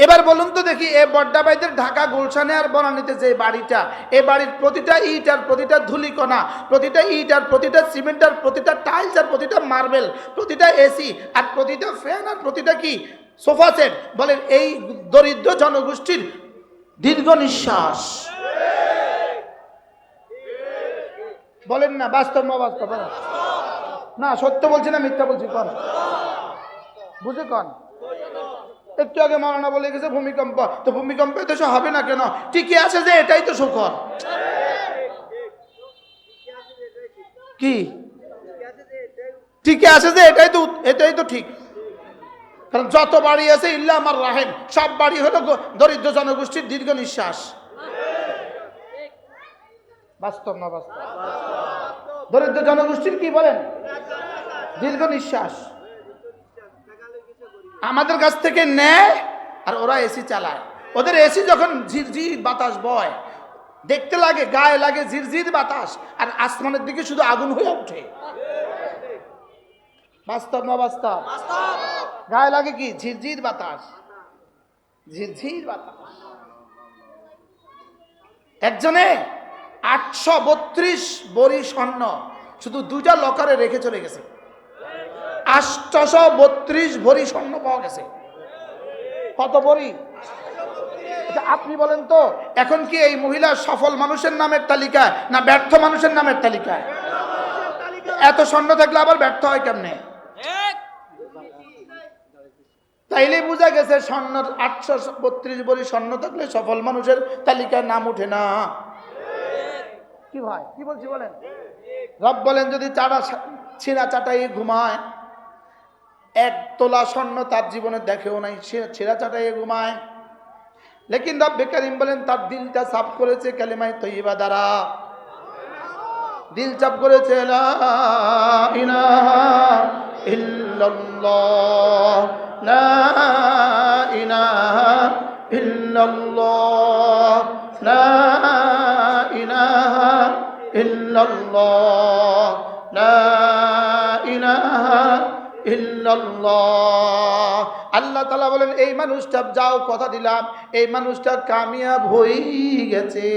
এবার বলুন তো দেখি, এই বড্ডাবাইদের ঢাকা গুলশানে আর বনানীতে যে বাড়িটা, এই বাড়ির প্রতিটা ইট আর প্রতিটা ধুলিকণা, প্রতিটা ইট আর প্রতিটা সিমেন্ট আর প্রতিটা টাইলস আর প্রতিটা মার্বেল, প্রতিটা এসি আর প্রতিটা ফ্যান আর প্রতিটা কি সোফা সেট, বলেন এই দরিদ্র জনগোষ্ঠীর দীর্ঘ নিঃশ্বাস। বলেন না, বাস্তব না বাস্তব? না, সত্য বলছি না মিথ্যা বলছি? কন বুঝে কন। একটু আগে মাওলানা বলে গেছে ভূমিকম্প, তো ভূমিকম্পে দেশে হবে না কেন? ঠিকই আছে যে, এটাই তো শুকর। কি ঠিকই আছে যে, এটাই তো ঠিক। কারণ যত বাড়ি আছে ইল্লা আমার রাহেম, সব বাড়ি হলো দরিদ্র জনগোষ্ঠীর দীর্ঘ নিঃশ্বাস। বাস্তব না বাস্তব? দরিদ্র জনগোষ্ঠীর কি বলেন? দীর্ঘ নিঃশ্বাস। আমাদের কাছ থেকে নেয় আর ওরা এসি চালায়। ওদের এসি যখন ঝিরঝির বাতাস বয়, দেখতে লাগে, গায়ে লাগে ঝিরঝির বাতাস, আর আসমানের দিকে শুধু আগুন হয়ে ওঠে। বাস্তব না বাস্তব? গায়ে লাগে কি? ঝিরঝির বাতাস, ঝিরঝির বাতাস। একজনে 832 বড়ি স্বর্ণ শুধু 2টা লকারে রেখে চলে গেছে। 832 ভরি স্বর্ণ পাওয়া গেছে। কত ভরি? আপনি বলেন তো, এখন কি এই মহিলা সফল মানুষের নামের তালিকায় না ব্যর্থ মানুষের নামের তালিকায়? এত স্বর্ণ থাকলে আবার ব্যর্থ হয় কেমনে? তাইলে বোঝা গেছে স্বর্ণ 832 ভরি স্বর্ণ থাকলে সফল মানুষের তালিকায় নাম উঠে না। কি ভাই, কি বলছি বলেন? রব বলেন যদি ছিঁড়া চাটাই ঘুমায়, 1 তোলা স্বর্ণ তার জীবনে দেখেও নাই, ছিঁড়া চাটাই ঘুমায়, লেকিন রব্বে কারীম বলেন তার দিলটা সাফ করেছে কালিমায়ে তয়্যিবা দ্বারা। দিল চাপ করেছে লা ইলাহা ইল্লাল্লাহ, লা ইলাহা ইল্লাল্লাহ, লা ইলাহা ইল্লাল্লাহ, লা ইলাহা ইল্লাল্লাহ। আল্লাহ তাআলা বলেন এই মানুষটা, যাও কথা দিলাম, এই মানুষটা কামিয়াব হয়ে গেছে।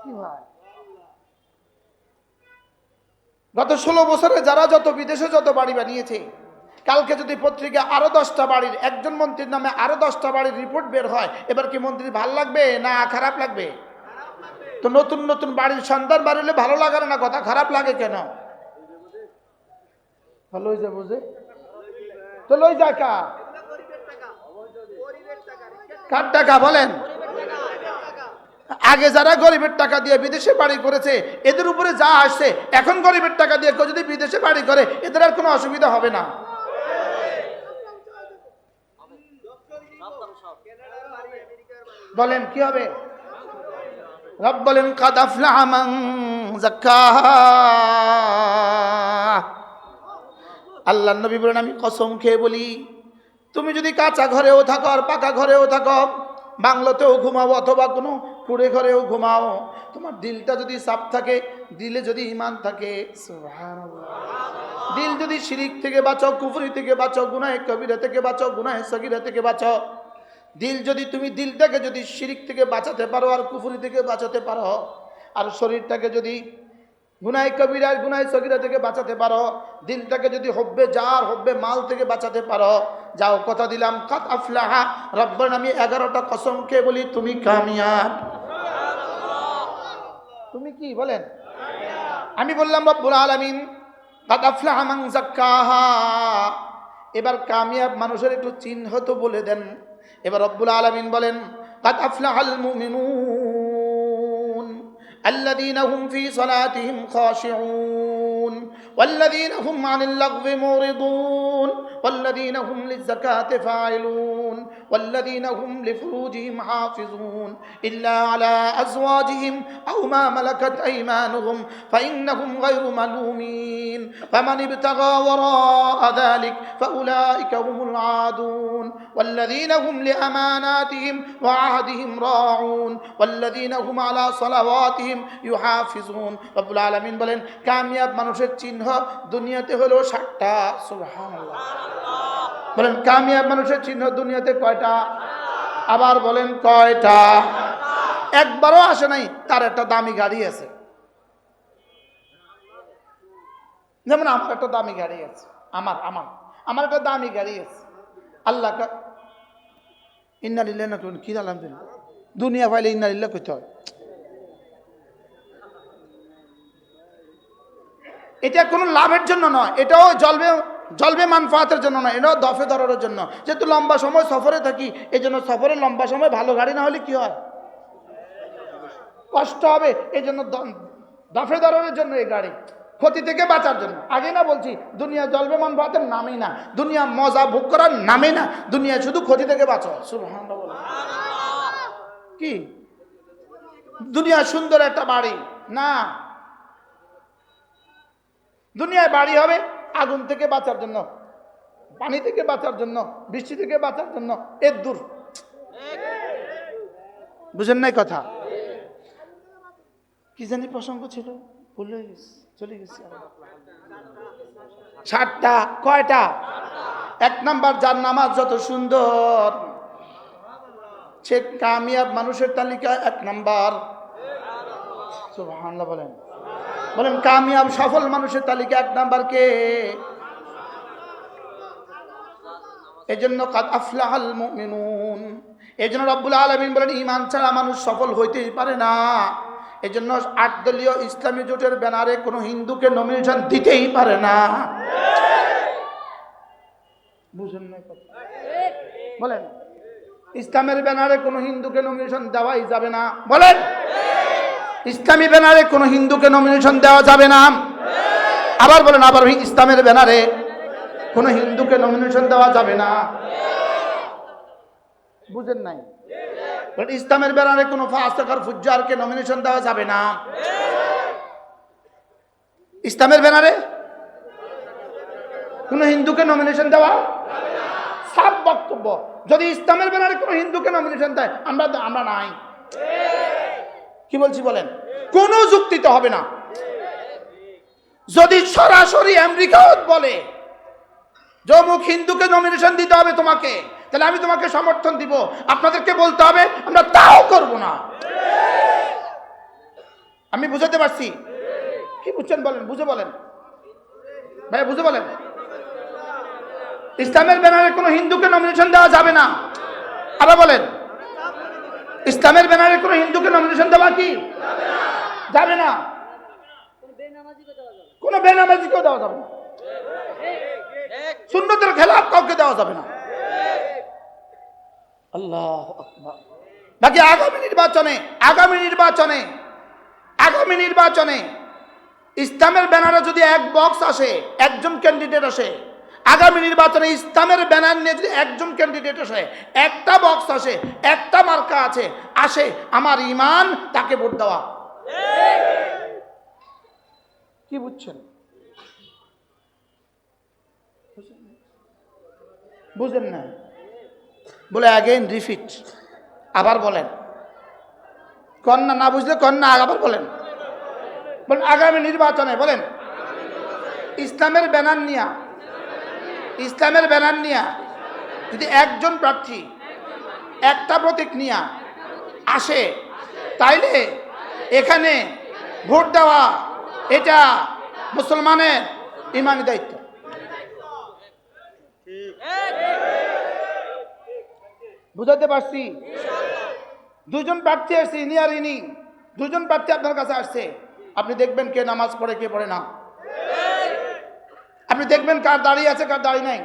কি ভাই, গত 16 বছরে যারা যত বিদেশে যত বাড়ি বানিয়েছে, কালকে যদি পত্রিকা আরো 10টা বাড়ির, একজন মন্ত্রীর নামে আরো 10টা বাড়ির রিপোর্ট বের হয়, এবার কি মন্ত্রী ভাল লাগবে না খারাপ লাগবে? তো নতুন নতুন বাড়ির সন্ধান বাড়িলে ভালো লাগে না, কথা খারাপ লাগে কেন? ভালো হয়ে যাবো যে, তো লই যা কার টাকা বলেন? আগে যারা গরিবের টাকা দিয়ে বিদেশে বাড়ি করেছে, এদের উপরে যা আসছে, এখন গরিবের টাকা দিয়ে কেউ যদি বিদেশে বাড়ি করে, এদের আর কোনো অসুবিধা হবে না। বলেন কি হবে? রব বলেন কাদ আফলাহা মান যাক্কাহা। আল্লাহর নবী বলেন আমি কসম খেয়ে বলি, তুমি যদি কাঁচা ঘরেও থাকো আর পাকা ঘরেও থাকো, বাংলোতেও ঘুমাও অথবা কোনো কুড়ে ঘরেও ঘুমাও, তোমার দিলটা যদি সাফ থাকে, দিলে যদি ঈমান থাকে, সুবহানাল্লাহ, দিল যদি শিরিক থেকে বাঁচো, কুফরি থেকে বাঁচো, গুনাহে কবিরা থেকে বাঁচো, গুনাহে সগীরা থেকে বাঁচো, দিল যদি তুমি দিলটাকে যদি শিরিক থেকে বাঁচাতে পারো আর কুফরি থেকে বাঁচাতে পারো, আর শরীরটাকে যদি গুনাহে কবিরা গুনাহে সগীরা থেকে বাঁচাতে পারো, দিলটাকে যদি হব্বে জার হব্বে মাল থেকে বাঁচাতে পারো, যাও কথা দিলাম কাদ আফলাহা। রব্বর আমি 11টা কসম খেয়ে বলি তুমি কামিয়াব। তুমি কি বলেন? আমি বললাম রব্বুল আলামিন কাদ আফলাহা মান যাক্কাহা। এবার কামিয়াব মানুষের একটু চিহ্ন তো বলে দেন। এবার রব্বুল আলামিন বলেন কাদ আফলাহাল মুমিনুন الذين هم في صلاتهم خاشعون والذين هم عن اللغو معرضون والذين هم للزكاة فاعلون والذين هم لفروجهم حافظون إلا على أزواجهم أو ما ملكت أيمانهم فإنهم غير ملومين فمن ابتغى وراء ذلك فأولئك هم العادون والذين هم لأماناتهم وعهدهم راعون والذين هم على صلواتهم ইউহাফিজুন। রব্বুল আলামিন বলেন কামিয়াব মানুষের চিহ্ন দুনিয়াতে হলো 7টা। সুবহানাল্লাহ। বলেন কামিয়াব মানুষের চিহ্ন দুনিয়াতে কয়টা? আবার বলেন কয়টা? একবারও আসে নাই তার একটা দামি গাড়ি আছে। যেমন আমার একটা দামি গাড়ি আছে, আমার একটা দামি গাড়ি আছে। আল্লাহ ইন্না লিল্লাহি না কি আলহামদুলিল্লাহ, দুনিয়া পাইলে ইন্না লিল্লাহি কইতে হয়। এটা কোনো লাভের জন্য নয়, এটাও জ্বলবে জলবে মানফাতের জন্য না, এটা দফে দরারের জন্য। যেহেতু লম্বা সময় সফরে থাকি, এই জন্য সফরে লম্বা সময় ভালো গাড়ি না হলে কি হয়, কষ্ট হবে। এই জন্য দফে দরারের জন্য এই গাড়ি, ক্ষতি থেকে বাঁচার জন্য। আগে না বলছি, দুনিয়া জলবে মানফাতের নামই না, দুনিয়া মজা ভোগ করার নামই না, দুনিয়া শুধু ক্ষতি থেকে বাঁচো। সুবহানাল্লাহ। কি দুনিয়া সুন্দর একটা বাড়ি না, দুনিয়ায় বাড়ি হবে আগুন থেকে বাঁচার জন্য, পানি থেকে বাঁচার জন্য, বৃষ্টি থেকে বাঁচার জন্য। এর দূর, বুঝেন নাই কথা? কি জানি প্রসঙ্গ ছিল, ভুলে গেছি, চলে গেছি। 7টা, কয়টা? 1 নাম্বার, যার নামাজ যত সুন্দর সে কামিয়াব মানুষের তালিকা 1 নাম্বার। সুবহানাল্লাহ বলেন, বলেন কামিয়াব সফল মানুষের তালিকা 1 নাম্বার কে? এজন্য কাদ আফলাহাল মুমিনুন। এজন্য রব্বুল আলামিন বলেন ঈমান ছাড়া মানুষ সফল হইতেই পারে না। এজন্য 8 দলীয় ইসলামী জোটের ব্যানারে কোনো হিন্দুকে নমিনেশন দিতেই পারে না। বুঝেন না কথা? বলেন ইসলামের ব্যানারে কোনো হিন্দুকে নমিনেশন দেওয়াই যাবে না। বলেন ইসলামী ব্যানারে কোনো হিন্দুকে নমিনেশন দেওয়া যাবে না। আবার বলেন, আবার ইসলামের ব্যানারে কোনো হিন্দুকে নমিনেশন দেওয়া যাবে না। বুঝেন নাই? ইসলামের ব্যানারে কোনো ফাসিক আর ফুজ্জারকে নমিনেশন দেওয়া যাবে না। ইসলামের ব্যানারে কোনো হিন্দুকে নমিনেশন দেওয়া সাফ বক্তব্য। যদি ইসলামের ব্যানারে কোনো হিন্দুকে নমিনেশন দেয়, আমরা নাই। কি বলছি বলেন? কোনো যুক্তিতে হবে না। যদি সরাসরি আমেরিকাও বলে যে অমুক হিন্দুকে নমিনেশন দিতে হবে তোমাকে, তাহলে আমি তোমাকে সমর্থন দিব। আপনাদেরকে বলতে হবে আমরা তাও করব না। আমি বুঝাতে পারছি? কি বুঝছেন বলেন, বুঝে বলেন ভাই, বুঝে বলেন। ইসলামের ব্যানারে কোনো হিন্দুকে নমিনেশন দেওয়া যাবে না। আবার বলেন ইসলামের ব্যানারে কোনো হিন্দুকে নমিনেশন দেওয়া কি যাবে না। কোনো বেনামাজিকেও দেওয়া যাবে না, সুন্নতের খেলাফ কাউকে দেওয়া যাবে না। আল্লাহু আকবার। বাকি আগামী নির্বাচনে ইসলামের ব্যানারে যদি 1 বক্স আসে, একজন ক্যান্ডিডেট আসে, আগামী নির্বাচনে ইসলামের ব্যানার নিয়ে যদি একজন ক্যান্ডিডেট আসে, একটা বক্স আসে, একটা মার্কা আসে, আমার ঈমান, তাকে ভোট দেওয়া। কি বুঝছেন? বুঝেন না? বলে অ্যাগেইন রিপিট, আবার বলেন। কন্যা না বুঝলে কন্যা আবার বলেন। বলেন আগামী নির্বাচনে, বলেন ইসলামের ব্যানার নিয়া যদি একজন প্রার্থী একটা প্রতীক নিয়া আসে, তাইলে এখানে ভোট দেওয়া এটা মুসলমানের ইমানি দায়িত্ব। বুঝাতে পারছি? 2 জন প্রার্থী আসছে, ইনি আর ইনি, 2 জন প্রার্থী আপনার কাছে আসছে। আপনি দেখবেন কে নামাজ পড়ে কে পড়ে না। আপনি দেখবেন কার দাঁড়িয়ে আছে কার দাঁড়িয়ে নাই।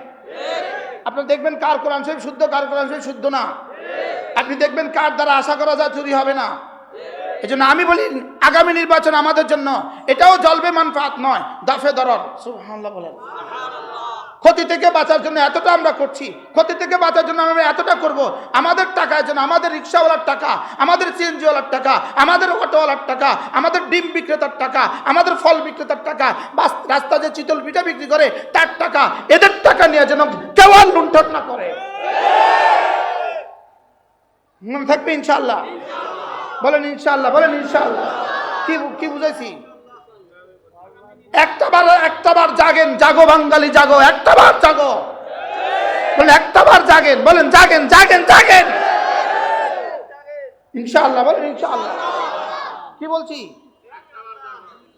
আপনি দেখবেন কার কোরআন শরীফ শুদ্ধ কার কোরআন শরীফ শুদ্ধ না। আপনি দেখবেন কার দ্বারা আশা করা যায় চুরি হবে না। এই জন্য আমি বলি আগামী নির্বাচন আমাদের জন্য এটাও জলবে মানফাত নয়, দাফে দরর। সুবহানাল্লাহ বলেন। ক্ষতি থেকে বাঁচার জন্য এতটা আমরা করছি, ক্ষতি থেকে বাঁচার জন্য আমরা এতটা করব। আমাদের টাকার জন্য, আমাদের রিক্সাওয়ালার টাকা, আমাদের সিএনজিওয়ালার টাকা, আমাদের অটোওয়ালার টাকা, আমাদের ডিম বিক্রেতার টাকা, আমাদের ফল বিক্রেতার টাকা, রাস্তা যে চিতল পিঠা বিক্রি করে তার টাকা, এদের টাকা নিয়ে যেন কেউ আর লুণ্ঠন না করে। মনে থাকবে ইনশাআল্লাহ? বলেন ইনশাআল্লাহ, বলেন ইনশাআল্লাহ। কি বুঝাইছি? একটাবার জাগেন, জাগো বাঙালি জাগো, একটাবার জাগো। বলেন একটাবার জাগেন, বলেন জাগেন জাগেন জাগেন ইনশাআল্লাহ, বলেন ইনশাআল্লাহ। কি বলছি?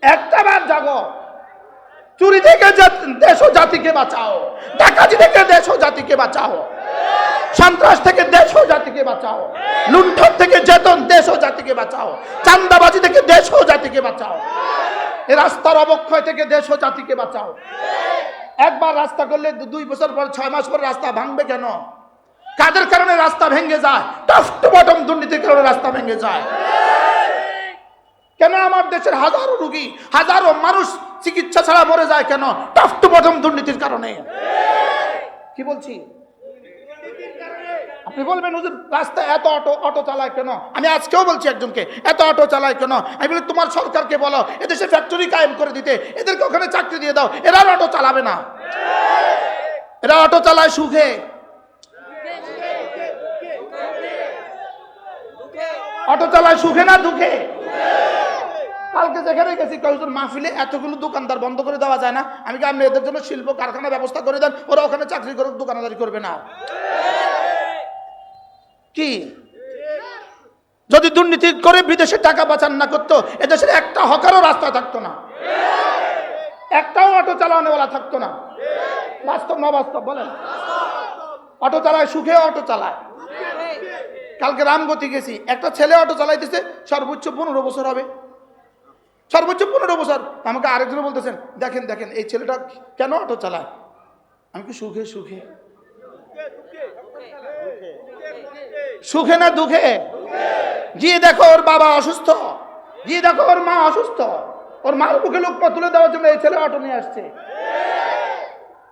একটাবার জাগো। চুরি থেকে দেশ ও জাতিকে বাঁচাও, ডাকাতি থেকে দেশ ও জাতিকে বাঁচাও, সন্ত্রাস থেকে দেশ ও জাতিকে বাঁচাও, লুণ্ঠন থেকে জেতন দেশ ও জাতিকে বাঁচাও, চাঁদাবাজি থেকে দেশ ও জাতিকে বাঁচাও, এই রাস্তার অবক্ষয় থেকে দেশ ও জাতিকে বাঁচাও। একবার রাস্তা করলে 2 বছর পর 6 মাস পর রাস্তা ভাঙবে কেন? কাদের কারণে রাস্তা ভেঙে যায়? টপ টু বটম দুর্নীতির কারণে রাস্তা ভেঙে যায়। কেন আমার দেশের হাজারো রোগী, হাজারো মানুষ চিকিৎসা ছাড়া মরে যায় কেন? টপ টু বটম দুর্নীতির কারণে। কি বলছি? আপনি বলবেন হুজুর রাস্তায় এত অটো চালায় কেন? আমি আজকেও বলছি একজনকে, এত অটো চালায় কেন? আমি বলি তোমার সরকারকে বলো এদেশে ফ্যাক্টরি কায়েম করে দিতে, এদেরকে ওখানে চাকরি দিয়ে দাও, এরা অটো চালাবে না। এরা অটো চালায় সুখে, অটো চালায় সুখে না দুঃখে। কালকে যেখানে গেছি হুজুর মাহফিলে এতগুলো দোকানদার বন্ধ করে দেওয়া যায় না? আমি কি আপনি এদের জন্য শিল্প কারখানা ব্যবস্থা করে দেন, ওরা ওখানে চাকরি করুক, দোকানদারি করবে না। কি যদি দুর্নীতি করে বিদেশে টাকা পাচার না করতো, এদেশের একটা হকারও রাস্তা থাকতো না, একটাও অটো চালানোওয়ালা থাকতো না। বাস্তব না বাস্তব বলেন? অটো চালায় সুখে, অটো চালায়। কালকে রামগতি গেছি, একটা ছেলে অটো চালাইতেছে, সর্বোচ্চ 15 বছর হবে, সর্বোচ্চ 15 বছর। আমাকে আরেকজন বলতেছেন দেখেন দেখেন এই ছেলেটা কেন অটো চালায়। আমি কি সুখে সুখে সুখে না দুঃখে? গিয়ে দেখো ওর বাবা অসুস্থ, গিয়ে দেখো ওর মা অসুস্থ, ওর মার মুখে লোকমা তুলে দেওয়ার জন্য এই ছেলে অটো নিয়ে আসছে।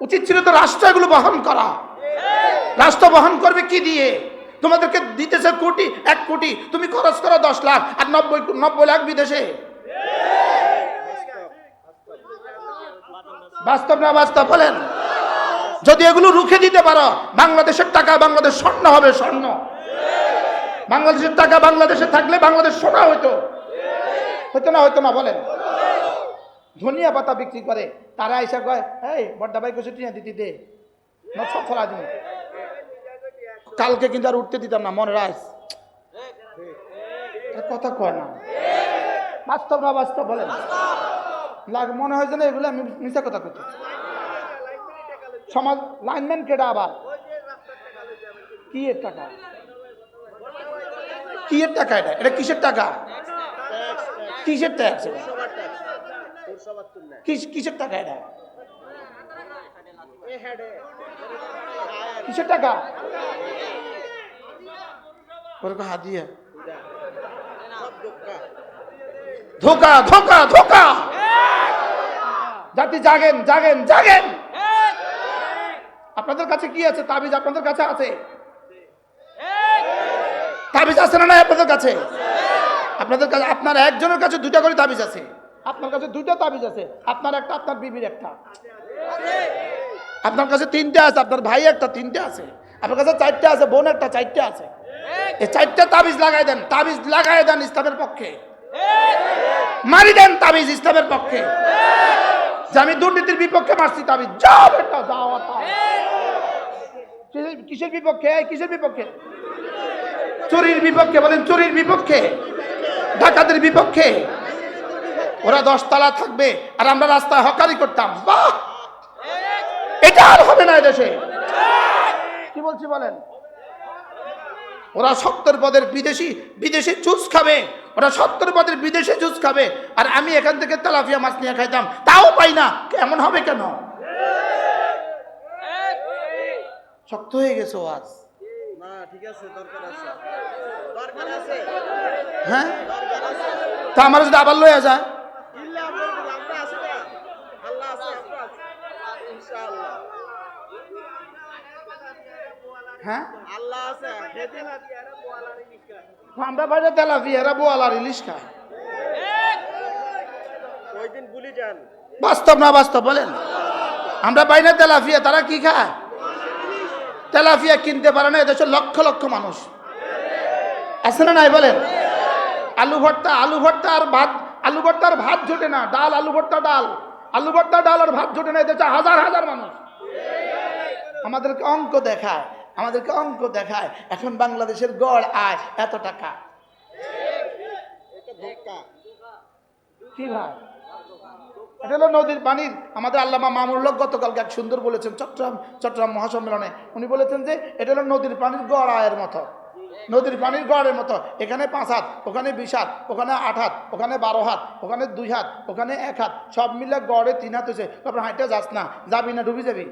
উচিত ছিল তো রাষ্ট্র এগুলো বহন করা। রাষ্ট্র বহন করবে কি দিয়ে? তোমাদেরকে দিতেছে কোটি, 1 কোটি, তুমি খরচ করো 10 লাখ, আর 90 লাখ বিদেশে। বাস্তব না বাস্তব বলেন? যদি এগুলো রুখে দিতে পারো, বাংলাদেশের টাকা বাংলাদেশ স্বর্ণ হবে, স্বর্ণ। বাংলাদেশের টাকা বাংলাদেশে থাকলে বাংলাদেশ সোনা হইতো, হইতো না? হইতো না বলেন? ধনিয়া পাতা বিক্রি করে, তারা এসে কয় এই বড়দা ভাই কিছু টিয়া দিতে দে, সব ফলা দিন। কালকে কিন্তু আর উঠতে দিতাম না, মনে রাখ, কথা কয় না। বাস্তব না বাস্তব বলেন? মনে হয় যেন এগুলো আমি মিথ্যা কথা করতে। সমাজ লাইনম্যান কেডা আবার? কি এর টাকা? কি এর টাকা? এটা এটা কিসের টাকা? কিসের ট্যাক্স? কিসের টাকা এটা? কিসের টাকা? হাদিয়া, ধোকা ধোকা ধোকা। জাতি জাগেন জাগেন জাগেন। আপনাদের কাছে কি আছে? তাবিজ আপনাদের কাছে আছে? তাবিজ আছে না? আপনাদের কাছে? আপনাদের কাছে আপনার একজনের কাছে 2টা করে তাবিজ আছে। আপনার কাছে 2টা তাবিজ আছে, আপনার একটা, আপনার বিবির একটা। আপনার কাছে 3টে আছে, আপনার ভাই একটা 3টে আছে, আপনার কাছে 4টে আছে, বোন একটা 4টে আছে। এই 4টে তাবিজ লাগাই দেন, তাবিজ লাগাই দেন ইসলামের পক্ষে, মারি দেন তাবিজ ইসলামের পক্ষে। যে আমি দুর্নীতির বিপক্ষে মারছি তাবিজ, যাও বেটা যাও। কিসের বিপক্ষে? কিসের বিপক্ষে? চুরির বিপক্ষে বলেন, চুরির বিপক্ষে, ডাকাতের বিপক্ষে। ওরা 10 তলা থাকবে আর আমরা রাস্তায় হকারি করতাম। বাহ, এটা আর হবে না এদেশে। কি বলছি বলেন? ওরা 70 পদের বিদেশি জুস খাবে, ওরা 70 পদের বিদেশি জুস খাবে, আর আমি এখান থেকে তেলাপিয়া মাছ নিয়ে খাইতাম, তাও পাই না। এমন হবে কেন? শক্ত হয়ে গেছে আজ। হ্যাঁ, তা আমার যদি আবার লইয়া যায়, হ্যাঁ আমরা বাইরে তেলাপিয়া, এরা বোয়াল আর ইলিশ খায়। বাস্তব না বাস্তব বলেন? আমরা বাইরে তেলাপিয়া, তারা কি খায়? তেলাপিয়া কিনতে পারে না এদেশের লক্ষ লক্ষ মানুষ। আছে না নাই বলেন? আলু ভর্তা আর ভাত, আলু ভর্তা আর ভাত জোটে না, ডাল আলু ভর্তা ডাল, আলু ভর্তা ডাল আর ভাত জোটে না এদেশে হাজার হাজার মানুষ। আমাদেরকে অঙ্ক দেখায়, এখন বাংলাদেশের গড় আয় এত টাকা। কি ভাই? এটা হলো নদীর পানির। আমাদের আল্লামা মামুনুল হক গতকালকে এক সুন্দর বলেছেন চট্টগ্রাম মহাসম্মেলনে। উনি বলেছেন যে এটা হলো নদীর পানির গড় আয়ের মতো। নদীর পানির গড়ের মতো, এখানে 5 হাত, ওখানে 20 হাত, ওখানে 8 হাত, ওখানে 12 হাত, ওখানে 2 হাত, ওখানে 1 হাত, সব মিলে গড়ে 3 হাত হয়েছে। তারপর হাঁটতে যাস না, যাবি না, ডুবি যাবি।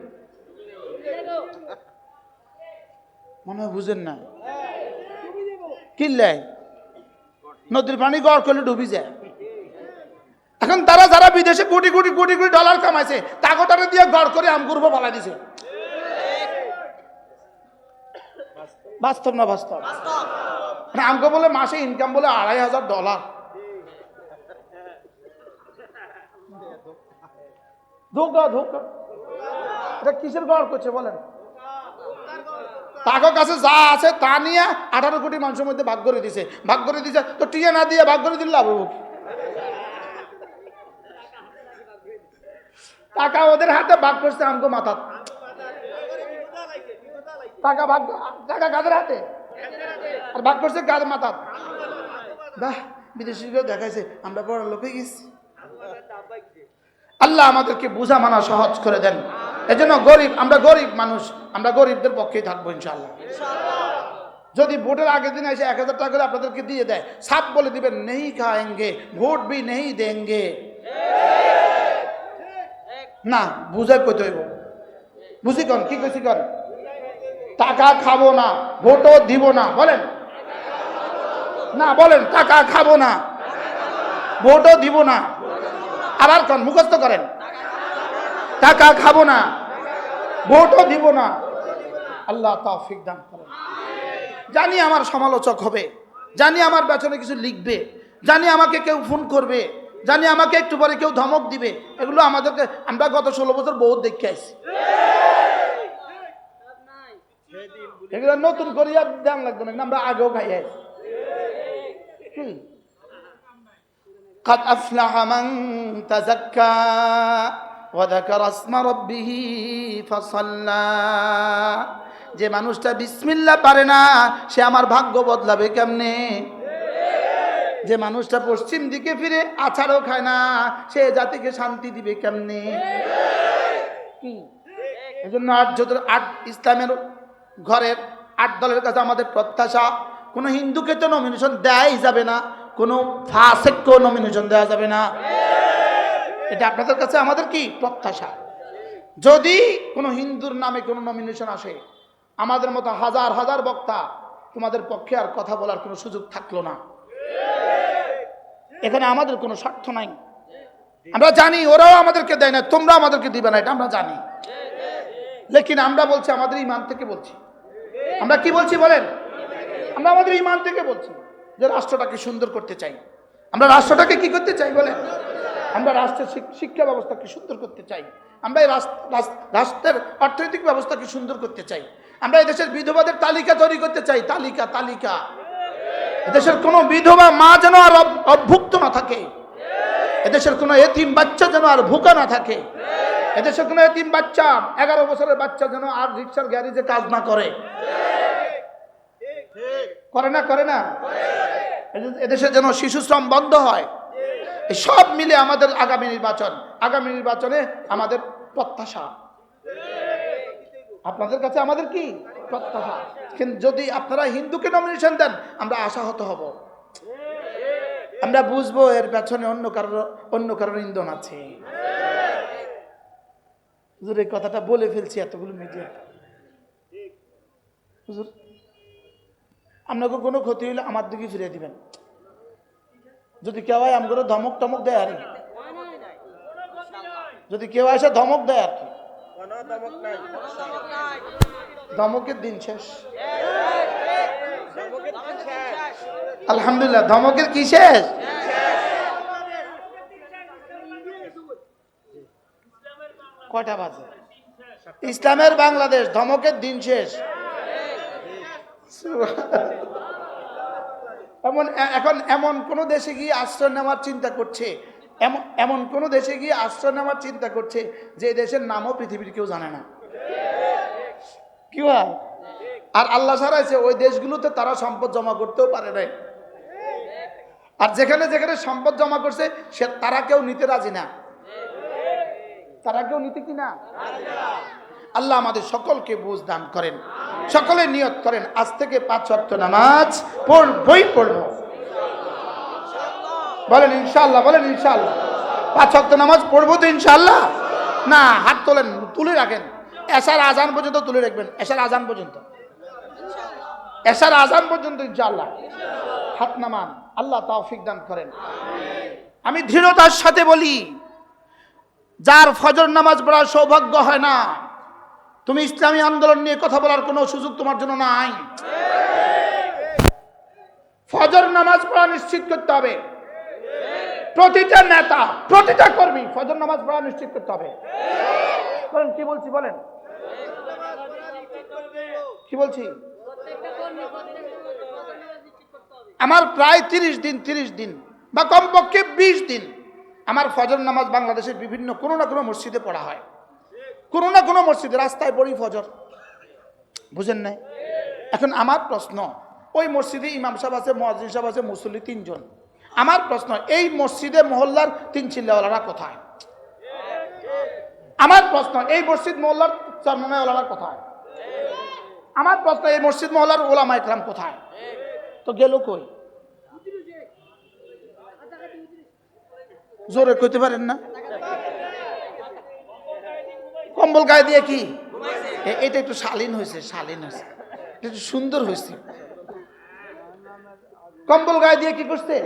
মনে হয় বুঝেন না কিনলে নদীর পানি গড় করলে ডুবি যায়। এখন তারা যারা বিদেশে কোটি কোটি কোটি কোটি ডলার কামাইছে, টাকাটা দিয়ে গড় করে আমগুরবো পালা দিছে। বাস্তব না বাস্তব? আমগো বলে মাসে ইনকাম বলে $2500। ধোকা ধোকা, এটা কিসের গড় করছে বলেন? তার কাছে যা আছে তা নিয়ে 18 কোটি মানুষের মধ্যে ভাগ করে দিছে। ভাগ করে দিছে তো টিয়া না দিয়ে ভাগ করে দিলে লাভ হবে। টাকা ওদের হাতে, ভাগ করছে আমগো মাথা। টাকা ভাগ, টাকা কাদের হাতে আর ভাগ করছে কাদের মাথা? বাহ, বিদেশিরা দেখাইছে আমরা বড় লোক হয়ে গেছি। আল্লাহ আমাদেরকে বোঝা মানা সহজ করে দেন। এজন্য গরিব, আমরা গরিব মানুষ, আমরা গরিবদের পক্ষেই থাকবো ইনশাআল্লাহ। যদি ভোটের আগের দিন এসে 1000 টাকা করে আপনাদেরকে দিয়ে দেয়, সাপ বলে দিবেন নেই খাएंगे, ভোট भी नहीं देंगे। না বুঝাই কইতে হইব, বুঝি কোন কি কইছি কোন? টাকা খাবো না, ভোটও দিব না, বলেন না, বলেন টাকা খাবো না, ভোটও দিব না। আবার কোন মুখস্থ করেন, টাকা খাবো না, ভোটও দিব না। আল্লাহ তৌফিক দান করেন। জানি আমার সমালোচক হবে, জানি আমার পেছনে কিছু লিখবে, জানি আমাকে কেউ ফোন করবে, জানি আমাকে একটু পরে কেউ ধমক দিবে। এগুলো আমাদেরকে, আমরা গত 16 বছর বহুত দেখে আসছি। এগুলো নতুন করিয়া দেন লাগবে না, আমরা আগেও খাই আসছি। قد أفلح من تزكى وذكر اسم ربه فصلى। যে মানুষটা বিসমিল্লাহ পারে না, সে আমার ভাগ্য বদলাবে কেমনে? যে মানুষটা পশ্চিম দিকে ফিরে আছাড়ও খায় না, সে জাতিকে শান্তি দিবে কেমনে? এজন্য ইসলামের ঘরের 8 দলের কাছে আমাদের প্রত্যাশা, কোনো হিন্দুকে তো নমিনেশন দেয়াই যাবে না, কোনো ফাসেককেও নমিনেশন দেওয়া যাবে না। এটা আপনাদের কাছে আমাদের কি প্রত্যাশা। যদি কোনো হিন্দুর নামে কোনো নমিনেশন আসে, আমাদের মতো হাজার হাজার বক্তা, তোমাদের পক্ষে আর কথা বলার কোনো সুযোগ থাকলো না। এখানে আমাদের কোনো স্বার্থ নাই। আমরা জানি ওরাও আমাদেরকে দেয় না, তোমরা আমাদেরকে দিবে না, এটা আমরা জানি। লেকিন আমরা বলছি, আমাদের ঈমান থেকে বলছি। আমরা কি বলছি বলেন? আমরা আমাদের ঈমান থেকে বলছি যে রাষ্ট্রটাকে সুন্দর করতে চাই। আমরা রাষ্ট্রটাকে কি করতে চাই বলেন? আমরা রাষ্ট্রের শিক্ষা ব্যবস্থাকে সুন্দর করতে চাই। আমরা এই রাষ্ট্রের অর্থনৈতিক ব্যবস্থাকে সুন্দর করতে চাই। আমরা এদেশের বিধবাদের তালিকা তৈরি করতে চাই। তালিকা তালিকা, এদেশের কোনো বিধবা মা যেন আর অভুক্ত না থাকে, এদেশের কোনো এতিম বাচ্চা যেন আর ভুকা না থাকে, এদেশের কোনো এতিম বাচ্চা, 11 বছরের বাচ্চা যেন আর রিক্সার গ্যারেজে কাজ না করে। করে না? এদেশে যেন শিশু শ্রম বন্ধ হয়। সব মিলে আমাদের আগামী নির্বাচনে আমাদের প্রত্যাশা। আপনাদের কাছে আমাদের কি প্রত্যাশা? কিন্তু যদি আপনারা হিন্দুকে নমিনেশন দেন, আমরা আশাহত হব। আমরা বুঝবো এর পেছনে অন্য কারোর ইন্ধন আছে। হুজুর এই কথাটা বলে ফেলছি এতগুলো মিডিয়া। হুজুর আপনাকে কোনো ক্ষতি হইলে আমার দিকে ফিরে দিবেন। যদি কেউ হয় আমগুলো ধমক টমক দেয়, আর যদি কেউ এসে ধমক দেয়, আর কি ধমকের দিন শেষ। আলহামদুলিল্লাহ, ধমকের কি শেষ? কয়টা বাজে? ইসলামের বাংলাদেশ, ধমকের দিন শেষ। এমন কোন দেশে গিয়ে আশ্রয় নেওয়ার চিন্তা করছে, এমন কোন দেশে গিয়ে আশ্রয় নেওয়ার চিন্তা করছে যে দেশের নামও পৃথিবীর কেউ জানে না। কি হয়? আর আল্লাহ ছাড়াইছে ওই দেশগুলোতে তারা সম্পদ জমা করতেও পারে নাই। আর যেখানে যেখানে সম্পদ জমা করছে তারা কেউ নিতে রাজি না। তারা কেউ নিতে কি না? আল্লাহ আমাদের সকলকে বুঝ দান করেন, সকলে নিয়ত করেন আজ থেকে 5 ওয়াক্ত নামাজ পড়বই পড়বো। বলেন ইনশাআল্লাহ, বলেন ইনশাআল্লাহ। 5 ওয়াক্ত নামাজ পড়বো তো ইনশাআল্লাহ? না, হাত তোলেন, তুলে রাখেন, এশার আজান পর্যন্ত তুলে রাখবেন, এশার আজান পর্যন্ত, এশার আজান পর্যন্ত ইনশাআল্লাহ হাত নামান। আল্লাহ তৌফিক দান করেন। আমি দৃঢ়তার সাথে বলি, যার ফজর নামাজ পড়ার সৌভাগ্য হয় না, তুমি ইসলামী আন্দোলন নিয়ে কথা বলার কোনো সুযোগ তোমার জন্য নাই। ফজর নামাজ পড়া নিশ্চিত করতে হবে, প্রতিটা নেতা, প্রতিটা কর্মী ফজর নামাজ পড়া নিশ্চিত করতে হবে। বলেন কি বলছি, বলেন কি বলছি। আমার প্রায় 30 দিন বা কমপক্ষে 20 দিন আমার ফজর নামাজ বাংলাদেশের বিভিন্ন কোনো না কোনো মসজিদে পড়া হয়, কোনো না কোনো মসজিদে, রাস্তায় পড়ি ফজর, বুঝেন নাই? এখন আমার প্রশ্ন, ওই মসজিদে ইমাম সাহেব আছে, মুয়াজ্জিন সাহেব আছে, মুসল্লি 3 জন। আমার প্রশ্ন, এই মসজিদে মহল্লার 3 চিল্লাওয়ালারা কোথায়? আমার প্রশ্ন, এই মসজিদ মহল্লার চরমনাওয়ালারা কোথায়? আমার প্রশ্ন, এই মসজিদ মহল্লার ওলামা ইকরাম কোথায়? তো গেল কই? জোরে কইতে পারেন না? কম্বল গায়ে দিয়ে কি এটা একটু শালীন হয়েছে, শালীন হয়েছে, একটু সুন্দর হয়েছে। কম্বল গায়ে দিয়ে কি করছে?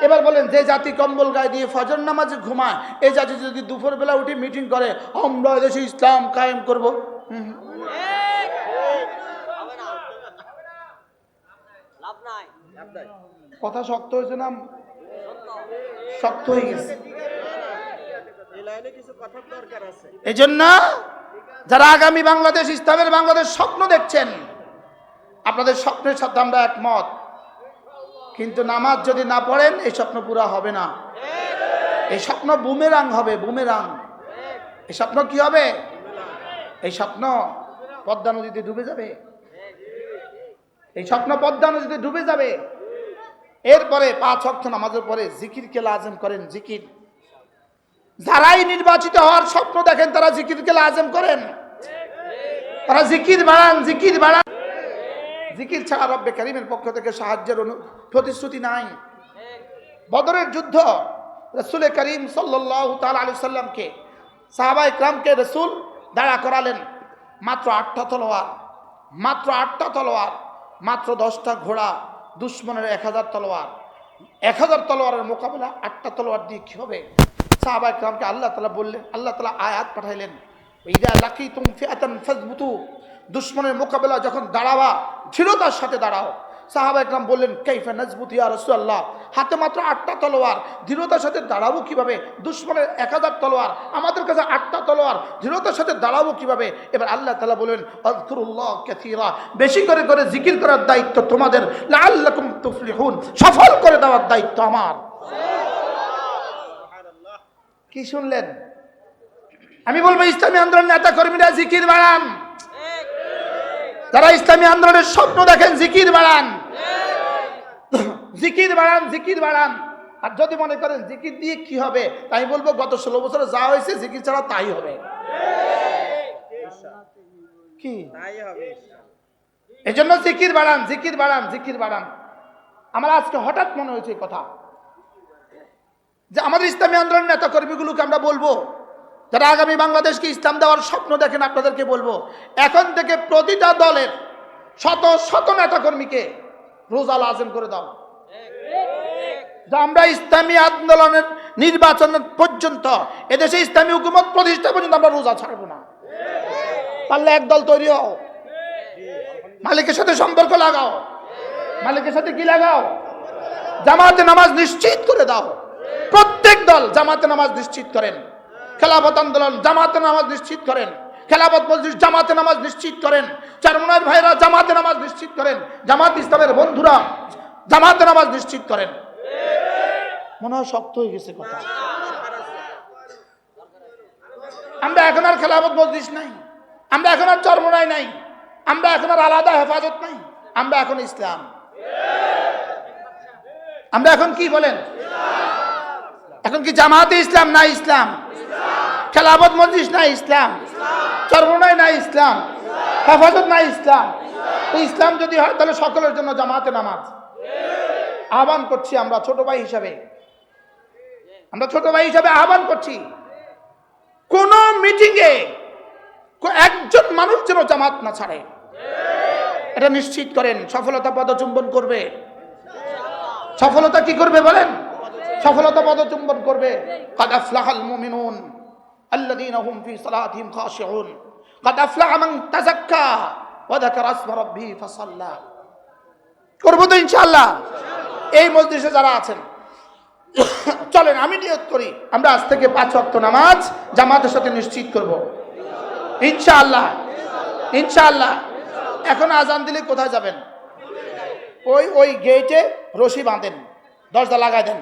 এবার বলেন, যে জাতি কম্বল গায়ে দিয়ে ফজর নামাজে ঘুমায়, এই জাতি যদি দুপুর বেলা উঠে মিটিং করে আমরা দেশে ইসলাম কায়েম করব, কথা শক্ত হয়েছে না? শক্ত হয়ে গেছে। এই জন্য যারা আগামী বাংলাদেশ, ইসলামের বাংলাদেশ স্বপ্ন দেখছেন, আপনাদের স্বপ্নের সাথে আমরা একমত, কিন্তু নামাজ যদি না পড়েন এই স্বপ্ন পুরা হবে না। এই স্বপ্ন বুমেরাং হবে, বুমেরাং। এই স্বপ্ন কি হবে? এই স্বপ্ন পদ্মা নদীতে ডুবে যাবে, এই স্বপ্ন পদ্মা নদীতে ডুবে যাবে। এরপরে 5 ওয়াক্ত নামাজের পরে জিকিরকে লাজেম করেন, জিকির। যারাই নির্বাচিত হওয়ার স্বপ্ন দেখেন তারা জিকিরকে লাজেম করেন, তারা জিকির বাড়ান, জিকির বাড়ান। জিকির ছাড়া রব্বে কারীমের পক্ষ থেকে সাহায্যের প্রতিশ্রুতি নাই। বদরের যুদ্ধ রাসূল করিম সাল্লাল্লাহু তাআলা আলাইহি সাল্লামকে, সাহাবায়ে কেরামকে রাসূল দাঁড়া করালেন। মাত্র 8টা তলোয়ার, মাত্র 8টা তলোয়ার, মাত্র 10টা ঘোড়া, দুশমনের 1000 তলোয়ার। 1000 তলোয়ারের মোকাবেলা 8টা তলোয়ার দিয়ে কি হবে? সাহাবায়ে কেরামকে আল্লাহ তাআলা বললেন, আল্লাহ তাআলা আয়াত পাঠাইলেন, ইযা লাকিতুম ফিআতান ফাযবুতু, দুশমনের মোকাবেলা যখন দাঁড়াবা দৃঢ়তার সাথে দাঁড়াও। সাহাবায়ে কেরাম বললেন, কাইফা নাজবুতু ইয়া রাসূলুল্লাহ, হাতে মাত্র 8টা তলোয়ার, দৃঢ়তার সাথে দাঁড়াবো কিভাবে? দুশমনের 1000 তলোয়ার, আমাদের কাছে 8টা তলোয়ার, দৃঢ়তার সাথে দাঁড়াবো কিভাবে? এবার আল্লাহ তাআলা বলেন, আযকুরুল্লাহ কাসীরা, বেশি করে করে জিকির করার দায়িত্ব তোমাদের, লাআল্লাকুম তুফলিহুন, সফল করে দেওয়ার দায়িত্ব আমার। কি শুনলেন? আমি বলবো ইসলামী আন্দোলন নেতা কর্মীরা জিকির বাড়ান, যারা ইসলামী আন্দোলনের স্বপ্ন দেখেন জিকির বাড়ান, জিকির বাড়ান, জিকির বাড়ান। আর যদি মনে করেন জিকির দিয়ে কি হবে, তাই বলবো গত 16 বছরে যা হয়েছে জিকির ছাড়া তাই হবে। কি এই জন্য জিকির বাড়ান, জিকির বাড়ান, জিকির বাড়ান। আমার আজকে হঠাৎ মনে হয়েছে এই কথা, যে আমাদের ইসলামী আন্দোলন নেতা কর্মীগুলোকে আমরা বলবো, যারা আগামী বাংলাদেশকে ইসলাম দেওয়ার স্বপ্ন দেখেন, আপনাদেরকে বলবো, এখন থেকে প্রতিটা দলের শত শত নেতা কর্মীকে রোজা লাজেম করে দাও, যে আমরা ইসলামী আন্দোলনের নির্বাচন পর্যন্ত, এদেশে ইসলামী হুকুমত প্রতিষ্ঠা পর্যন্ত আমরা রোজা ছাড়বো না। পারলে এক দল তৈরি হও, মালিকের সাথে সম্পর্ক লাগাও, মালিকের সাথে কি লাগাও? জামাতে নামাজ নিশ্চিত করে দাও। প্রত্যেক দল জামাতে নামাজ নিশ্চিত করেন, খেলাফত আন্দোলন জামাতে নামাজ নিশ্চিত করেন, খেলাফত মজলিস জামাতে নামাজ নিশ্চিত করেন, চরমনার ভাইরা জামাতে নামাজ নিশ্চিত করেন, জামাত ইসলামের বন্ধুরা জামাতে নামাজ নিশ্চিত করেন। মনে হয় শক্ত হয়ে গেছে কথা। আমরা এখন আর খেলাফত মজলিস নাই, আমরা এখন আর চরমনায় নাই, আমরা এখন আর আলাদা হেফাজত নাই, আমরা এখন ইসলাম। আমরা এখন কি বলেন? এখন কি জামাতে ইসলাম না ইসলাম? খেলাফত মজলিস না ইসলাম? চরমনায় না ইসলাম? হেফাজত না ইসলাম। তো ইসলাম যদি হয় তাহলে সকলের জন্য জামাতে নামাজ। আহ্বান করছি আমরা ছোট ভাই হিসাবে, আহ্বান করছি, কোন মিটিংয়ে একজন মানুষ যেন জামাত না ছাড়ে, এটা নিশ্চিত করেন। সফলতা পদচুম্বন করবে। সফলতা কি করবে বলেন? সফলতা পদচুম্বন করবে। قد أفلح المؤمنون الذين هم في صلاتهم خاشعون قد أفلح من تزكى وذكر اسم ربه فصلى। করব তো ইনশাআল্লাহ। এই মজলিসে যারা আছেন চলেন আমি নিয়ত করি আমরা আজ থেকে 5 ওয়াক্ত নামাজ জামাতের সাথে নিশ্চিত করব ইনশাআল্লাহ। ইনশাআল্লাহ। এখন আজান দিলে কোথায় যাবেন? ওই গেটে রশি বাঁধেন, দরজা লাগাই দেন।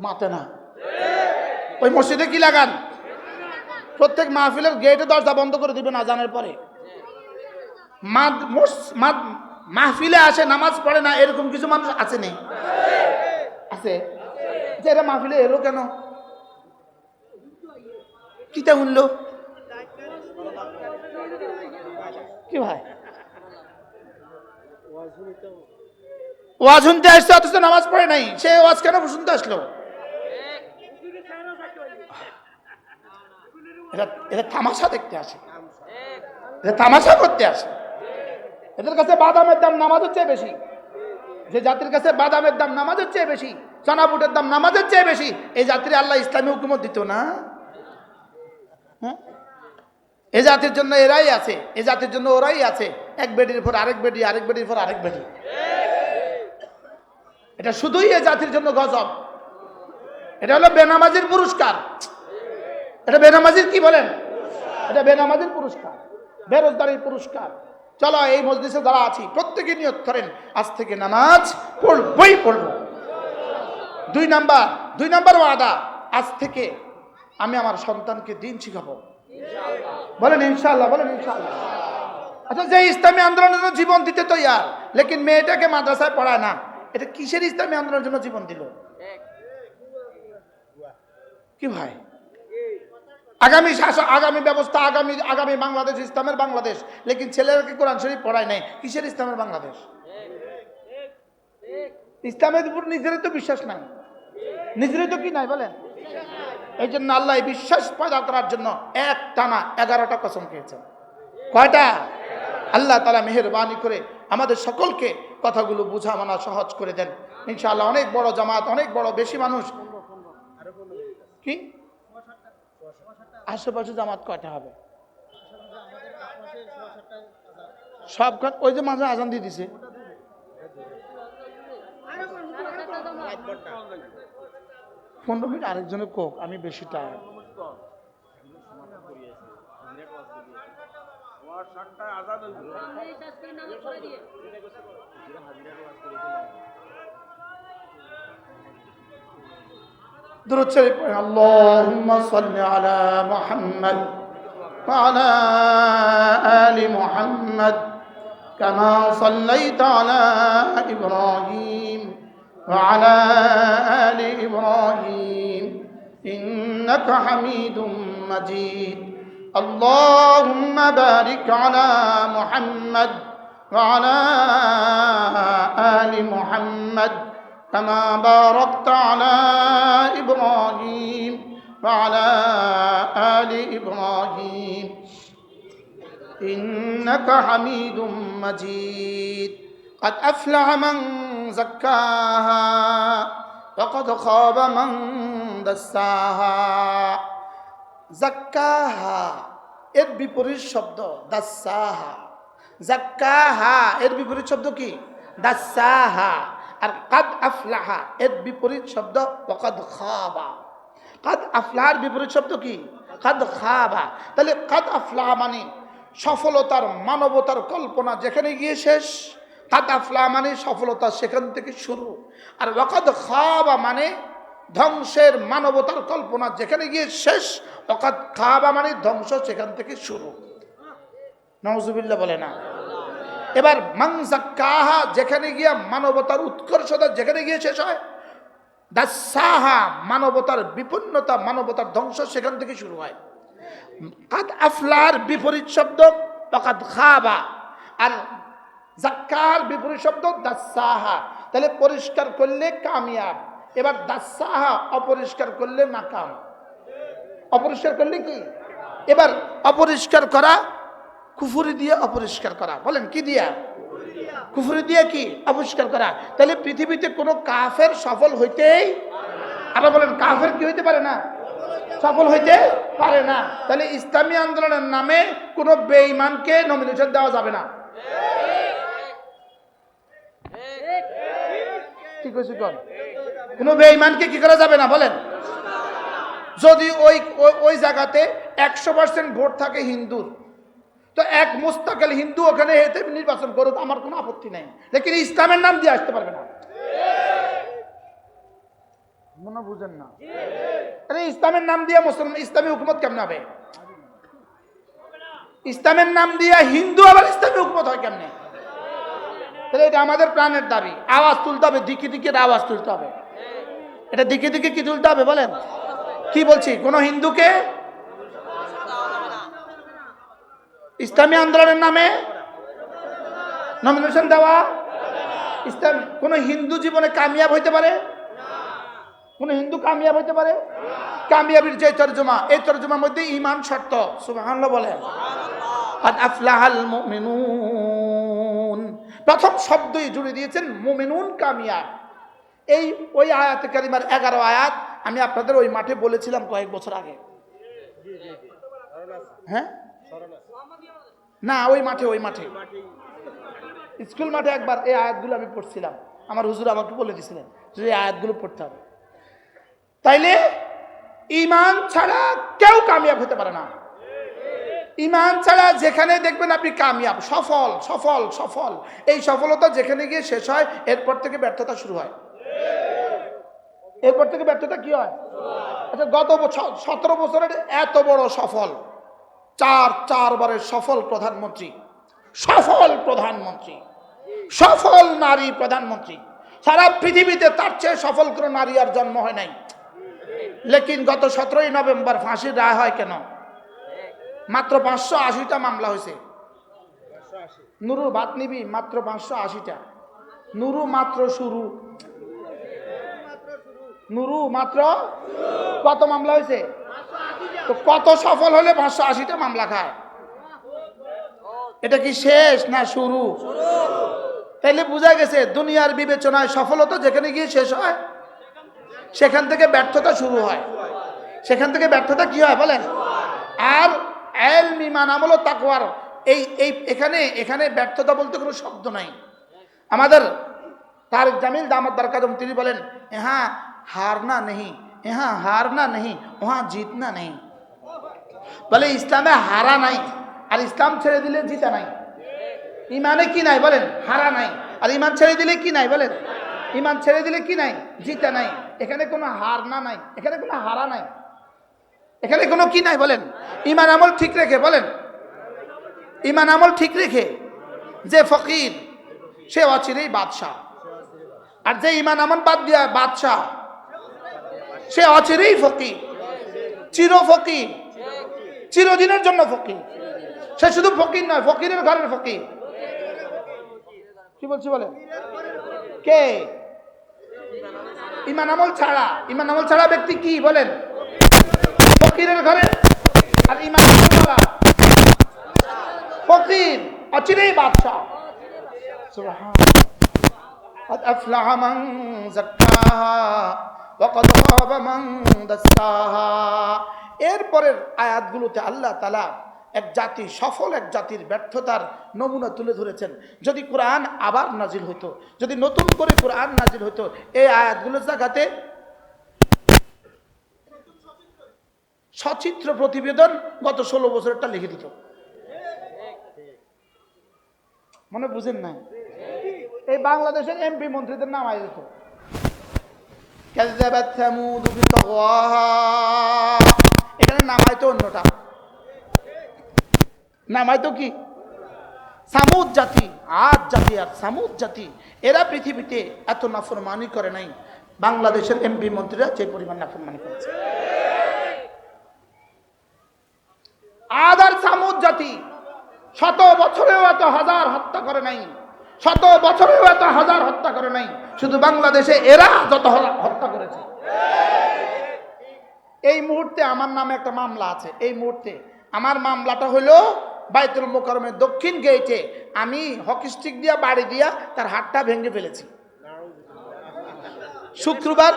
মাতে না, ওই মসজিদে কি লাগান? প্রত্যেক মাহফিলের গেটে দরজা বন্ধ করে দিবেন আজানের পরে। মাহফিলে আসে নামাজ পড়ে না এরকম কিছু মানুষ আছে নেই? আছে। যে এরা মাহফিলে এলো কেন? কিটা শুনলো কি ভাই? ওয়াজ শুনতে আসছে অথচ নামাজ পড়ে নাই, সে ওয়াজ কেন শুনতে আসলো? এরা তামাশা দেখতে আসে, এরা তামাশা করতে আসে। এদের কাছে বাদামের দাম নামাজের চেয়ে বেশি। যে জাতির কাছে বাদামের দাম নামাজের চেয়ে বেশি, চানা বুটের দাম নামাজের চেয়ে বেশি, এই জাতির আল্লাহ ইসলামী হুকুমত দিত না? হ্যাঁ, এই জাতির জন্য এরাই আছে, এই জাতির জন্য ওরাই আছে। এক বেডির পর আরেক বেডি, আরেক বেডির পর আরেক বেডি। এটা শুধুই এই জাতির জন্য গজব। এটা হলো বেনামাজির পুরস্কার। এটা বেনামাজির কি বলেন? এটা বেনামাজির পুরস্কার, বেরোজগারির পুরস্কার। চলো এই মজলিসে যারা আছি প্রত্যেকে নিয়ত করেন আজ থেকে নামাজ পড়বই পড়ব। 2 নাম্বার ওয়াদা, আজ থেকে আমি আমার সন্তানকে দিন শিখাবো। বলেন ইনশাআল্লাহ, বলেন ইনশাআল্লাহ। আচ্ছা, যে ইসলামী আন্দোলনের জন্য জীবন দিতে তৈয়ার লেকিন মেয়েটাকে মাদ্রাসায় পড়ায় না, এটা কিসের ইসলামী আন্দোলনের জন্য জীবন দিল? কি ভাই? আগামী শাসন, আগামী ব্যবস্থা, আগামী বাংলাদেশ ইসলামের বাংলাদেশ, লেকিন ছেলেরাকে কোরআন শরীফ পড়ায় নাই, কিসের ইসলামের বাংলাদেশ? ইসলামের উপর নিজেরই তো বিশ্বাস নাই, নিজেরই তো কি নাই বলেন? এই জন্য আল্লাহ বিশ্বাস পয়দা করার জন্য এক টানা 11টা কসম খেয়েছেন। কয়টা? আল্লাহ তাআলা মেহেরবানি করে আমাদের সকলকে কথাগুলো বুঝা মানা সহজ করে দেন ইনশাআল্লাহ। অনেক বড় জামাত, অনেক বড়, বেশি মানুষ। কি আশেপাশে জামাত কয়টা হবে? সব ওই যে মাঝে আজান দিয়ে দিছে। 15 মিনিট আরেকজনের কোক, আমি বেশি টায়ার্ড। দুরূদ শরীফ পড়েন। আল্লাহুম্মা সাল্লি আলা মুহাম্মাদ ওয়া আলা আলি মুহাম্মাদ কামা সাল্লাইতা আলা ইব্রাহিম ওয়া আলা আলি ইব্রাহিম ইন্নাকা হামিদুম মাজিদ। আল্লাহুম্মা বারিক আলা মুহাম্মাদ ওয়া আলা আলি মুহাম্মাদ كما باركت على إبراهيم وعلى آل إبراهيم إنك حميد مجيد قد أفلح من زكاها وقد خاب من دساها زكاها এর বিপরীত শব্দ দাসাহা। জাক্কাহা এর বিপরীত শব্দ কি? দাসাহা। আর কাদ আফলাহা এর বিপরীত শব্দ ওয়াকাদ খাবা। কাদ আফলাহার বিপরীত শব্দ কি? কাদ খাবা। তাহলে কাদ আফলাহা মানে সফলতার, মানবতার কল্পনা যেখানে গিয়ে শেষ, কাদ আফলাহা মানে সফলতা সেখান থেকে শুরু। আর ওয়াকাদ খাবা মানে ধ্বংসের, মানবতার কল্পনা যেখানে গিয়ে শেষ, ওয়াকাদ খাবা মানে ধ্বংস সেখান থেকে শুরু। নাউজুবিল্লাহ বলে না। এবার মান যাক্কাহা যেখানে গিয়ে মানবতার উৎকর্ষতা যেখানে গিয়ে শেষ হয়, দাসাহা, মানবতার বিপন্নতা, মানবতার ধ্বংস সেখান থেকে শুরু হয়। কাদ আফলার বিপরীত শব্দ কাদ খাবা, আর জাক্কার বিপরীত শব্দ দাসাহা। তাহলে পরিষ্কার করলে কামিয়াব। এবার দাসাহা অপরিষ্কার করলে নাকাম। অপরিষ্কার করলে কি? এবার অপরিষ্কার করা, কুফরি দিয়ে অপরিষ্কার করা। বলেন কি দিয়া? কুফরি দিয়ে কি অপরিষ্কার করা। তাহলে পৃথিবীতে কোনো কাফের সফল হইতেই, আবার বলেন কাফের কি হইতে পারে না? সফল হইতে পারে না। তাহলে ইসলামী আন্দোলনের নামে কোনো বেঈমানকে নমিনেশন দেওয়া যাবে না। কি কইছি কোন? কোনো বেঈমানকে কি করা যাবে না বলেন? যদি ওই জায়গাতে 100% ভোট থাকে হিন্দুর, তো এক মুস্তাকিল হিন্দু ওখানে হেঁটে নির্বাচন করুক, আমার কোনো আপত্তি নেই, লেকিন ইসলামের নাম দিয়ে আসতে পারবে না। মনে বুঝেন না? আরে ইসলামের নাম দিয়ে মুসলমান ইসলামী হুকুমত কেমন হবে? ইসলামের নাম দিয়ে হিন্দু আবার ইসলামী হুকুমত হয় কেমনে? তাহলে এটা আমাদের প্রাণের দাবি। আওয়াজ তুলতে হবে, দিকে দিকে আওয়াজ তুলতে হবে। এটা দিকে দিকে কি তুলতে হবে বলেন? কি বলছি? কোন হিন্দুকে ইসলামী আন্দোলনের নামে নমিনেশন দেওয়া, ইসলাম কোন হিন্দু জীবনে কামিয়াব হইতে পারে? কোন হিন্দু কামিয়াব হইতে পারে? কামিয়াবির যে তরজমা, এই তরজমার মধ্যে ঈমান শর্ত। সুবহানাল্লাহ বলেন। কাদ আফলাহাল মুমিনুন, প্রথম শব্দই জুড়ে দিয়েছেন মুমিনুন, কামিয়াব। এই ওই আয়াতে কারিমার 11 আয়াত আমি আপনাদের ওই মাঠে বলেছিলাম কয়েক বছর আগে। হ্যাঁ না, ওই মাঠে স্কুল মাঠে একবার এই আয়াতগুলো আমি পড়ছিলাম। আমার হুজুর আমাকে বলে দিয়েছিলেন যে এই আয়াতগুলো পড়তে হবে। তাইলে ঈমান ছাড়া কেউ কামিয়াব হতে পারে না। ঈমান ছাড়া যেখানে দেখবেন আপনি কামিয়াব, সফল সফল সফল, এই সফলতা যেখানে গিয়ে শেষ হয়, এরপর থেকে ব্যর্থতা শুরু হয়। এরপর থেকে ব্যর্থতা কি হয়? আচ্ছা, গত 17 বছরের এত বড় সফল, চারবারের সফল প্রধানমন্ত্রী, সফল নারী প্রধানমন্ত্রী, সারা পৃথিবীতে তার চেয়ে সফল কোনো নারী আর জন্ম হয় নাই। লেকিন গত 17ই নভেম্বর ফাঁসির রায় হয় কেন? মাত্র 580টা মামলা হয়েছে। নুরু ভাত নিবি, মাত্র 580টা। নুরু মাত্র শুরু, নুরু মাত্র কত মামলা হয়েছে? তো কত সফল হলে 580টা মামলা খায়? এটা কি শেষ না শুরু? তাইলে বোঝা গেছে দুনিয়ার বিবেচনায় সফলতা যেখানে গিয়ে শেষ হয়, সেখান থেকে ব্যর্থতা শুরু হয়। সেখান থেকে ব্যর্থতা কি হয় বলেন? আর ইলম, ঈমান, আমল ও তাকওয়ার এখানে ব্যর্থতা বলতে কোনো শব্দ নাই। আমাদের তারিক জামিল দামাত বরকাতুহু তিনি বলেন, ইহা হারনা নেহি, ইহা হারনা নেহি, ওহা জিতনা নেহি। বলে ইসলামে হারা নাই, আর ইসলাম ছেড়ে দিলে জিতা নাই। ইমানে কি নাই বলেন? হারা নাই। আর ইমান ছেড়ে দিলে কি নাই বলেন? ইমান ছেড়ে দিলে কি নাই? জিতা নাই। এখানে কোনো হার না নাই, এখানে কোনো হারা নাই, এখানে কোনো কি নাই বলেন? ইমান আমল ঠিক রেখে বলেন, ইমান আমল ঠিক রেখে যে ফকির, সে অচিরেই বাদশাহ। আর যে ইমান আমল বাদ দিয়া বাদশাহ, সে অচিরেই ফকির, চির ফকির, চিরদিনের জন্য ফকির। সে শুধু ফকির নয়, ফকিরের ঘরের ফকির। কি বলছি বলেন? কে? ইমান আমল ছাড়া ব্যক্তি কি বলেন? ফকিরের ঘরে। আর ইমান আমল ছাড়া ফকির, অচিরেই বাদশাহ। সুবহানাল্লাহ। قد أفلح من زكاها وقد خاب من دساها। এরপরের আয়াতগুলোতে আল্লাহ তাআলা এক জাতি, সফল এক জাতির ব্যর্থতার নমুনা তুলে ধরেছেন। যদি কোরআন আবার নাজিল হতো, যদি নতুন করে কোরআন নাজিল হতো, এই আয়াতগুলোর জায়গাতে সচিত্র প্রতিবেদন গত 16 বছরটা লিখে দিত। মনে বুঝেন না? এই বাংলাদেশের এমপি মন্ত্রীদের নাম আয় দিত, এখানে নামাইতো অন্যটা, নামাইতো কি? সামুদ জাতি, আদ জাতি আর সামুদ জাতি, এরা পৃথিবীতে এত নাফরমানি করে নাই। বাংলাদেশের এমপি মন্ত্রীরা যে পরিমাণ নাফরমানি করেছে। আদ আর সামুদ জাতি শত বছরেও এত হাজার হত্যা করে নাই, শত বছরেও এত হাজার হত্যা করে নাই, শুধু বাংলাদেশে এরা যত হত্যা করেছে। এই মুহূর্তে আমার নামে একটা মামলা আছে। এই মুহূর্তে আমার মামলাটা হলো বাইতুল মোকাররমের দক্ষিণ গেটে আমি হকি স্টিক দিয়া বাড়ি দিয়া তার হাতটা ভেঙে ফেলেছি। শুক্রবার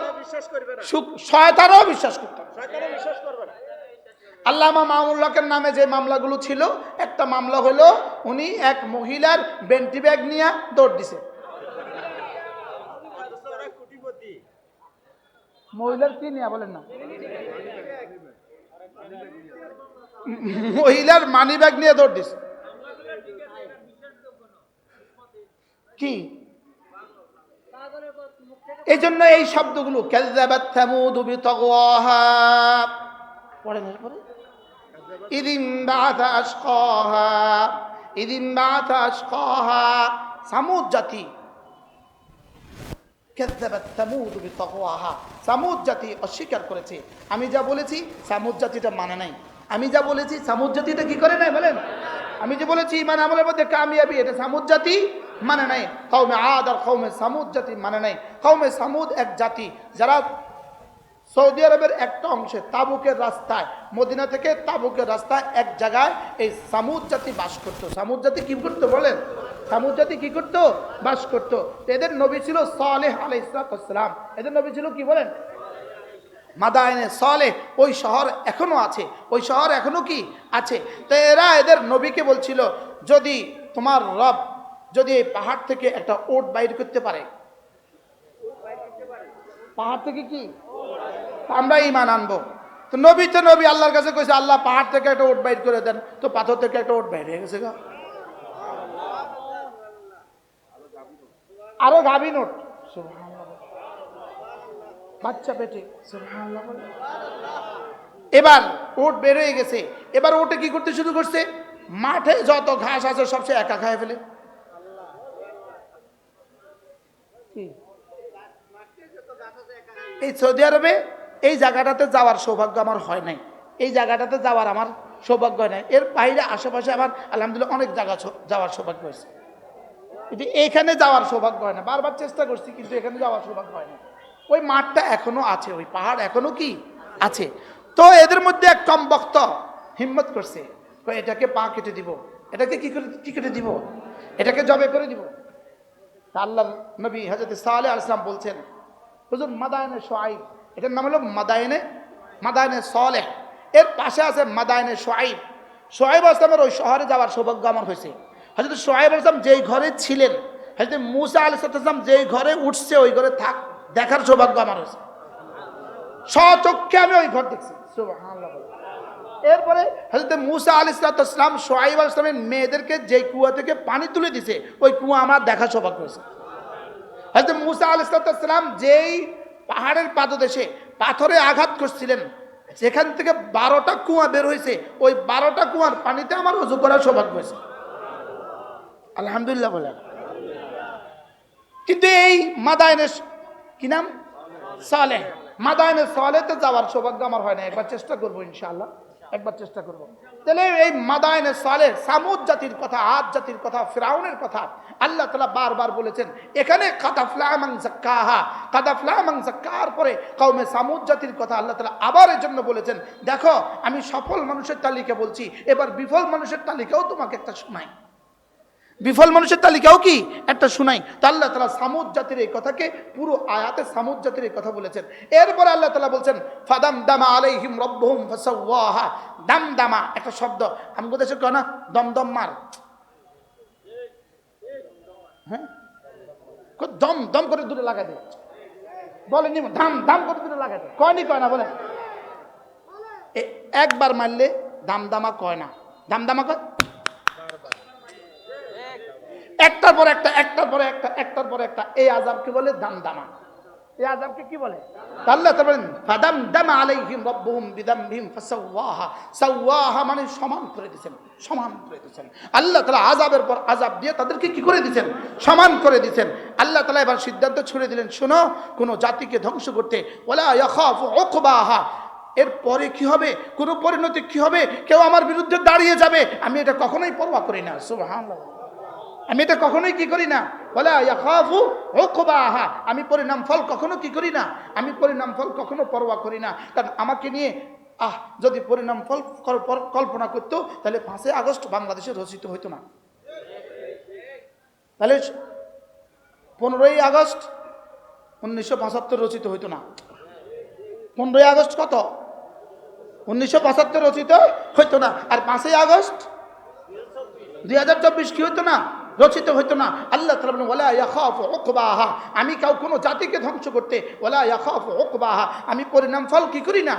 শয়তানও বিশ্বাস করত না। আল্লামা মামুনুল নামে যে মামলাগুলো ছিল, একটা মামলা হলো উনি এক মহিলার বেন্টি ব্যাগ নিয়ে দৌড় দিছে। মহিলার কি নিয়ে বলেন না, মহিলার মানি ব্যাগ নিয়ে দৌড় দিছে। কি এই জন্য এই শব্দগুলো কাযযাবাত সামূদ বিতাগওয়াহা পড়েন। এরপরে ইদিন বাআসা আশকাহা, ইদিন বাআসা আশকাহা, সামূদ জাতি কাযযাবাত সামূদ বিতাগওয়াহা, সামূদ জাতি অস্বীকার করেছে। আমি যা বলেছি সামূদ জাতিটা মানে নাই। আমি যা বলেছি সামূদ জাতিটা কি করে নাই বলেন? আমি যে বলেছি ইমান আমলের মধ্যে কামিয়াবি, এটা সামূদ জাতি মানে নাই। কওমে আদ আর কওমে সামূদ জাতি মানে নাই। কওমে সামূদ এক জাতি যারা সৌদি আরবের একটা অংশে তাবুকের রাস্তায়, মদিনা থেকে তাবুকের রাস্তায় এক জায়গায় এই সামূদ জাতি বাস করতো। সামূদ জাতি কি করতো বলেন? সামূদ জাতি কি করতো? বাস করতো। এদের নবী ছিল সালেহ আলাইহিস সালাম। এদের নবী ছিল কি বলেন? মাদায়েনে সালেহ। ওই শহর এখনো আছে, ওই শহর এখনো কি আছে। তো এরা এদের নবীকে বলছিল, যদি তোমার রব যদি এই পাহাড় থেকে একটা ওট বাইর করতে পারে, পাহাড় থেকে কি আমরা ঈমান আনবো। তো নবী আল্লাহর কাছে কইছে, আল্লাহ পাহাড় থেকে একটা ওট বাইর করে দেন। তো পাথর থেকে একটা ওট বাইর হয়ে গেছে গা, আরো গাভীন ওট, সুবহানাল্লাহ, বাচ্চা পেটে, সুবহানাল্লাহ। এবার ওট বের হয়ে গেছে। এবার ওটে কি করতে শুরু করছে? মাঠে যত ঘাস আছে সব সে একা খায় ফেলে। এই সৌদি আরবে এই জায়গাটাতে যাওয়ার সৌভাগ্য আমার হয় নাই, এই জায়গাটাতে যাওয়ার আমার সৌভাগ্য হয় নাই। এর বাইরে আশেপাশে আমার আলহামদুলিল্লাহ অনেক জায়গা যাওয়ার সৌভাগ্য হয়েছে, কিন্তু এইখানে যাওয়ার সৌভাগ্য হয় না। বারবার চেষ্টা করছি কিন্তু এখানে যাওয়ার সৌভাগ্য হয় না। ওই মাঠটা এখনো আছে, ওই পাহাড় এখনো কি আছে। তো এদের মধ্যে এক কমবক্ত হিম্মত করছে, এটাকে পা কেটে দিব, এটাকে কি কেটে দিব, এটাকে জবে করে দিব। আল্লাহ নবী হযরত সালেহ আলাইহিস সালাম বলছেন, হুজুর মাদায়েনে শুআইব, এটার নাম হলো মাদায়েনে সালেহ, এর পাশে আছে মাদায়েনে শুআইব। শুআইব আলাইহিস সালামের ওই শহরে যাওয়ার সৌভাগ্য আমার হয়েছে। হযরত শুআইব আলাইহিস সালাম যেই ঘরে ছিলেন, হযরত মূসা আলাইহিস সালাম যেই ঘরে উঠছে ওই ঘরে দেখার সৌভাগ্য আমার হয়েছে। স্বচক্ষে আমি ওই ঘর দেখছি, সুবহানাল্লাহ। এরপরে হযরত মূসা আলাইহিস সালাম শুআইব আলাইহিস সালামের মেয়েদেরকে যেই কুয়া থেকে পানি তুলে দিছে ওই কুয়া আমার দেখার সৌভাগ্য হয়েছে। হযরত মূসা আলাইহিস সালাম যেই পাহাড়ের পাদদেশে পাথরে আঘাত করছিলেন, যেখান থেকে 12টা কুয়া বের হয়েছে, ওই 12টা কুয়ার পানিতে আমার ওযু করার সৌভাগ্য হয়েছে, আলহামদুলিল্লাহ বলেন। কিন্তু এই মাদায়েনে কি নাম সালেহ, মাদায়েনে সালেহতে যাওয়ার সৌভাগ্য আমার হয় না। একবার চেষ্টা করবো ইনশাআল্লাহ, একবার চেষ্টা করবো। তাহলে এই মাদায়েনে সালেহ, সামুদ জাতির কথা, আদ জাতির কথা, ফিরাউনের কথা আল্লাহ তাআলা বারবার বলেছেন। এখানে কাদ আফলাহা মান যাক্কাহা, কাদ আফলাহা মান যাক্কার পরে কওমে সামুদ জাতির কথা আল্লাহ তাআলা আবার এর জন্য বলেছেন, দেখো আমি সফল মানুষের তালিকা বলছি, এবার বিফল মানুষের তালিকাও তোমাকে একটা শোনাই, বিফল মানুষের তালিকাও কি একটা শুনাই। তো আল্লাহ তাআলা সামুদ জাতির এই কথাকে পুরো আয়াতে সামুদ জাতির এই কথা বলেছেন। এরপরে আল্লাহ তাআলা বলছেন ফাদামদামা আলাইহিম রাব্বুহুম ফাসাওয়াহা। দামদামা একটা শব্দ, আমগো দেশে কয় না দমদম মার, হ্যাঁ দম দম করে দূরে লাগাই দে, বলেনি দাম দাম করে দূরে লাগাই দে, কয়নি কয় না বলেন। একবার মারলে দামদামা কয় না, দামদামা কয় একটার পর একটা, একটার পর একটা, একটার পর একটা। এই আযাবকে বলে দামদামা। এই আযাবকে কি বলে? আল্লাহ তাআলা বলেন ফাদামদামা আলাইহিম রাব্বুহুম বিযামবিহিম ফাসাওয়াহা। সাওয়াহা মানে সমান করে দিবেন, সমান করে দিবেন। আল্লাহ তাআলা আযাবের পর আযাব দিয়ে তাদেরকে কি করে দিবেন? সমান করে দিবেন। আল্লাহ তাআলা এবার সিদ্ধান্ত ছুড়ে দিলেন, শোনো, কোনো জাতিকে ধ্বংস করতে ওয়ালা ইয়াখাফু উকবাহা, এরপরে কি হবে, কোন পরিণতি কি হবে, কেউ আমার বিরুদ্ধে দাঁড়িয়ে যাবে, আমি এটা কখনোই পরোয়া করি না। সুবহানাল্লাহ, আমি এটা কখনোই কি করি না, ওয়ালা ইয়াখাফু উকবাহা, আমি পরিণাম ফল কখনো কি করি না, আমি পরিণাম ফল কখনো পরোয়া করি না। কারণ আমাকে নিয়ে যদি পরিণাম ফল কল্পনা করতো তাহলে 5ই আগস্ট বাংলাদেশে রচিত হইতো না, তাহলে 15ই আগস্ট 1975 রচিত হইতো না। 15ই আগস্ট কত, 1975 রচিত হইতো না। আর 5ই আগস্ট 2024 কি হইতো না, রচিত হইতো না। আল্লাহ তাআলা বলেন ওয়ালা ইয়াখাফু উকবাহা, আমি কোনো জাতিকে ধ্বংস করতে ওয়ালা ইয়াখাফু উকবাহা, আমি পরিণাম ফল কি করি না,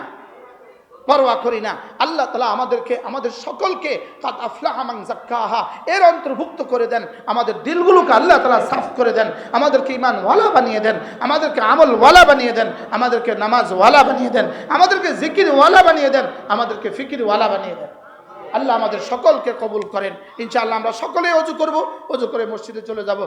পরোয়া করি না। আল্লাহ তাআলা আমাদেরকে, আমাদের সকলকে কাদ আফলাহা মান যাক্কাহা এর অন্তর্ভুক্ত করে দেন। আমাদের দিলগুলোকে আল্লাহ তাআলা সাফ করে দেন, আমাদেরকে ঈমান ওয়ালা বানিয়ে দেন, আমাদেরকে আমল ওয়ালা বানিয়ে দেন, আমাদেরকে নামাজ ওয়ালা বানিয়ে দেন, আমাদেরকে জিকির ওয়ালা বানিয়ে দেন, আমাদেরকে ফিকির ওয়ালা বানিয়ে দেন। আল্লাহ আমাদের সকলকে কবুল করেন। ইনশাআল্লাহ আমরা সকলে ওযু করব, ওযু করে মসজিদে চলে যাব।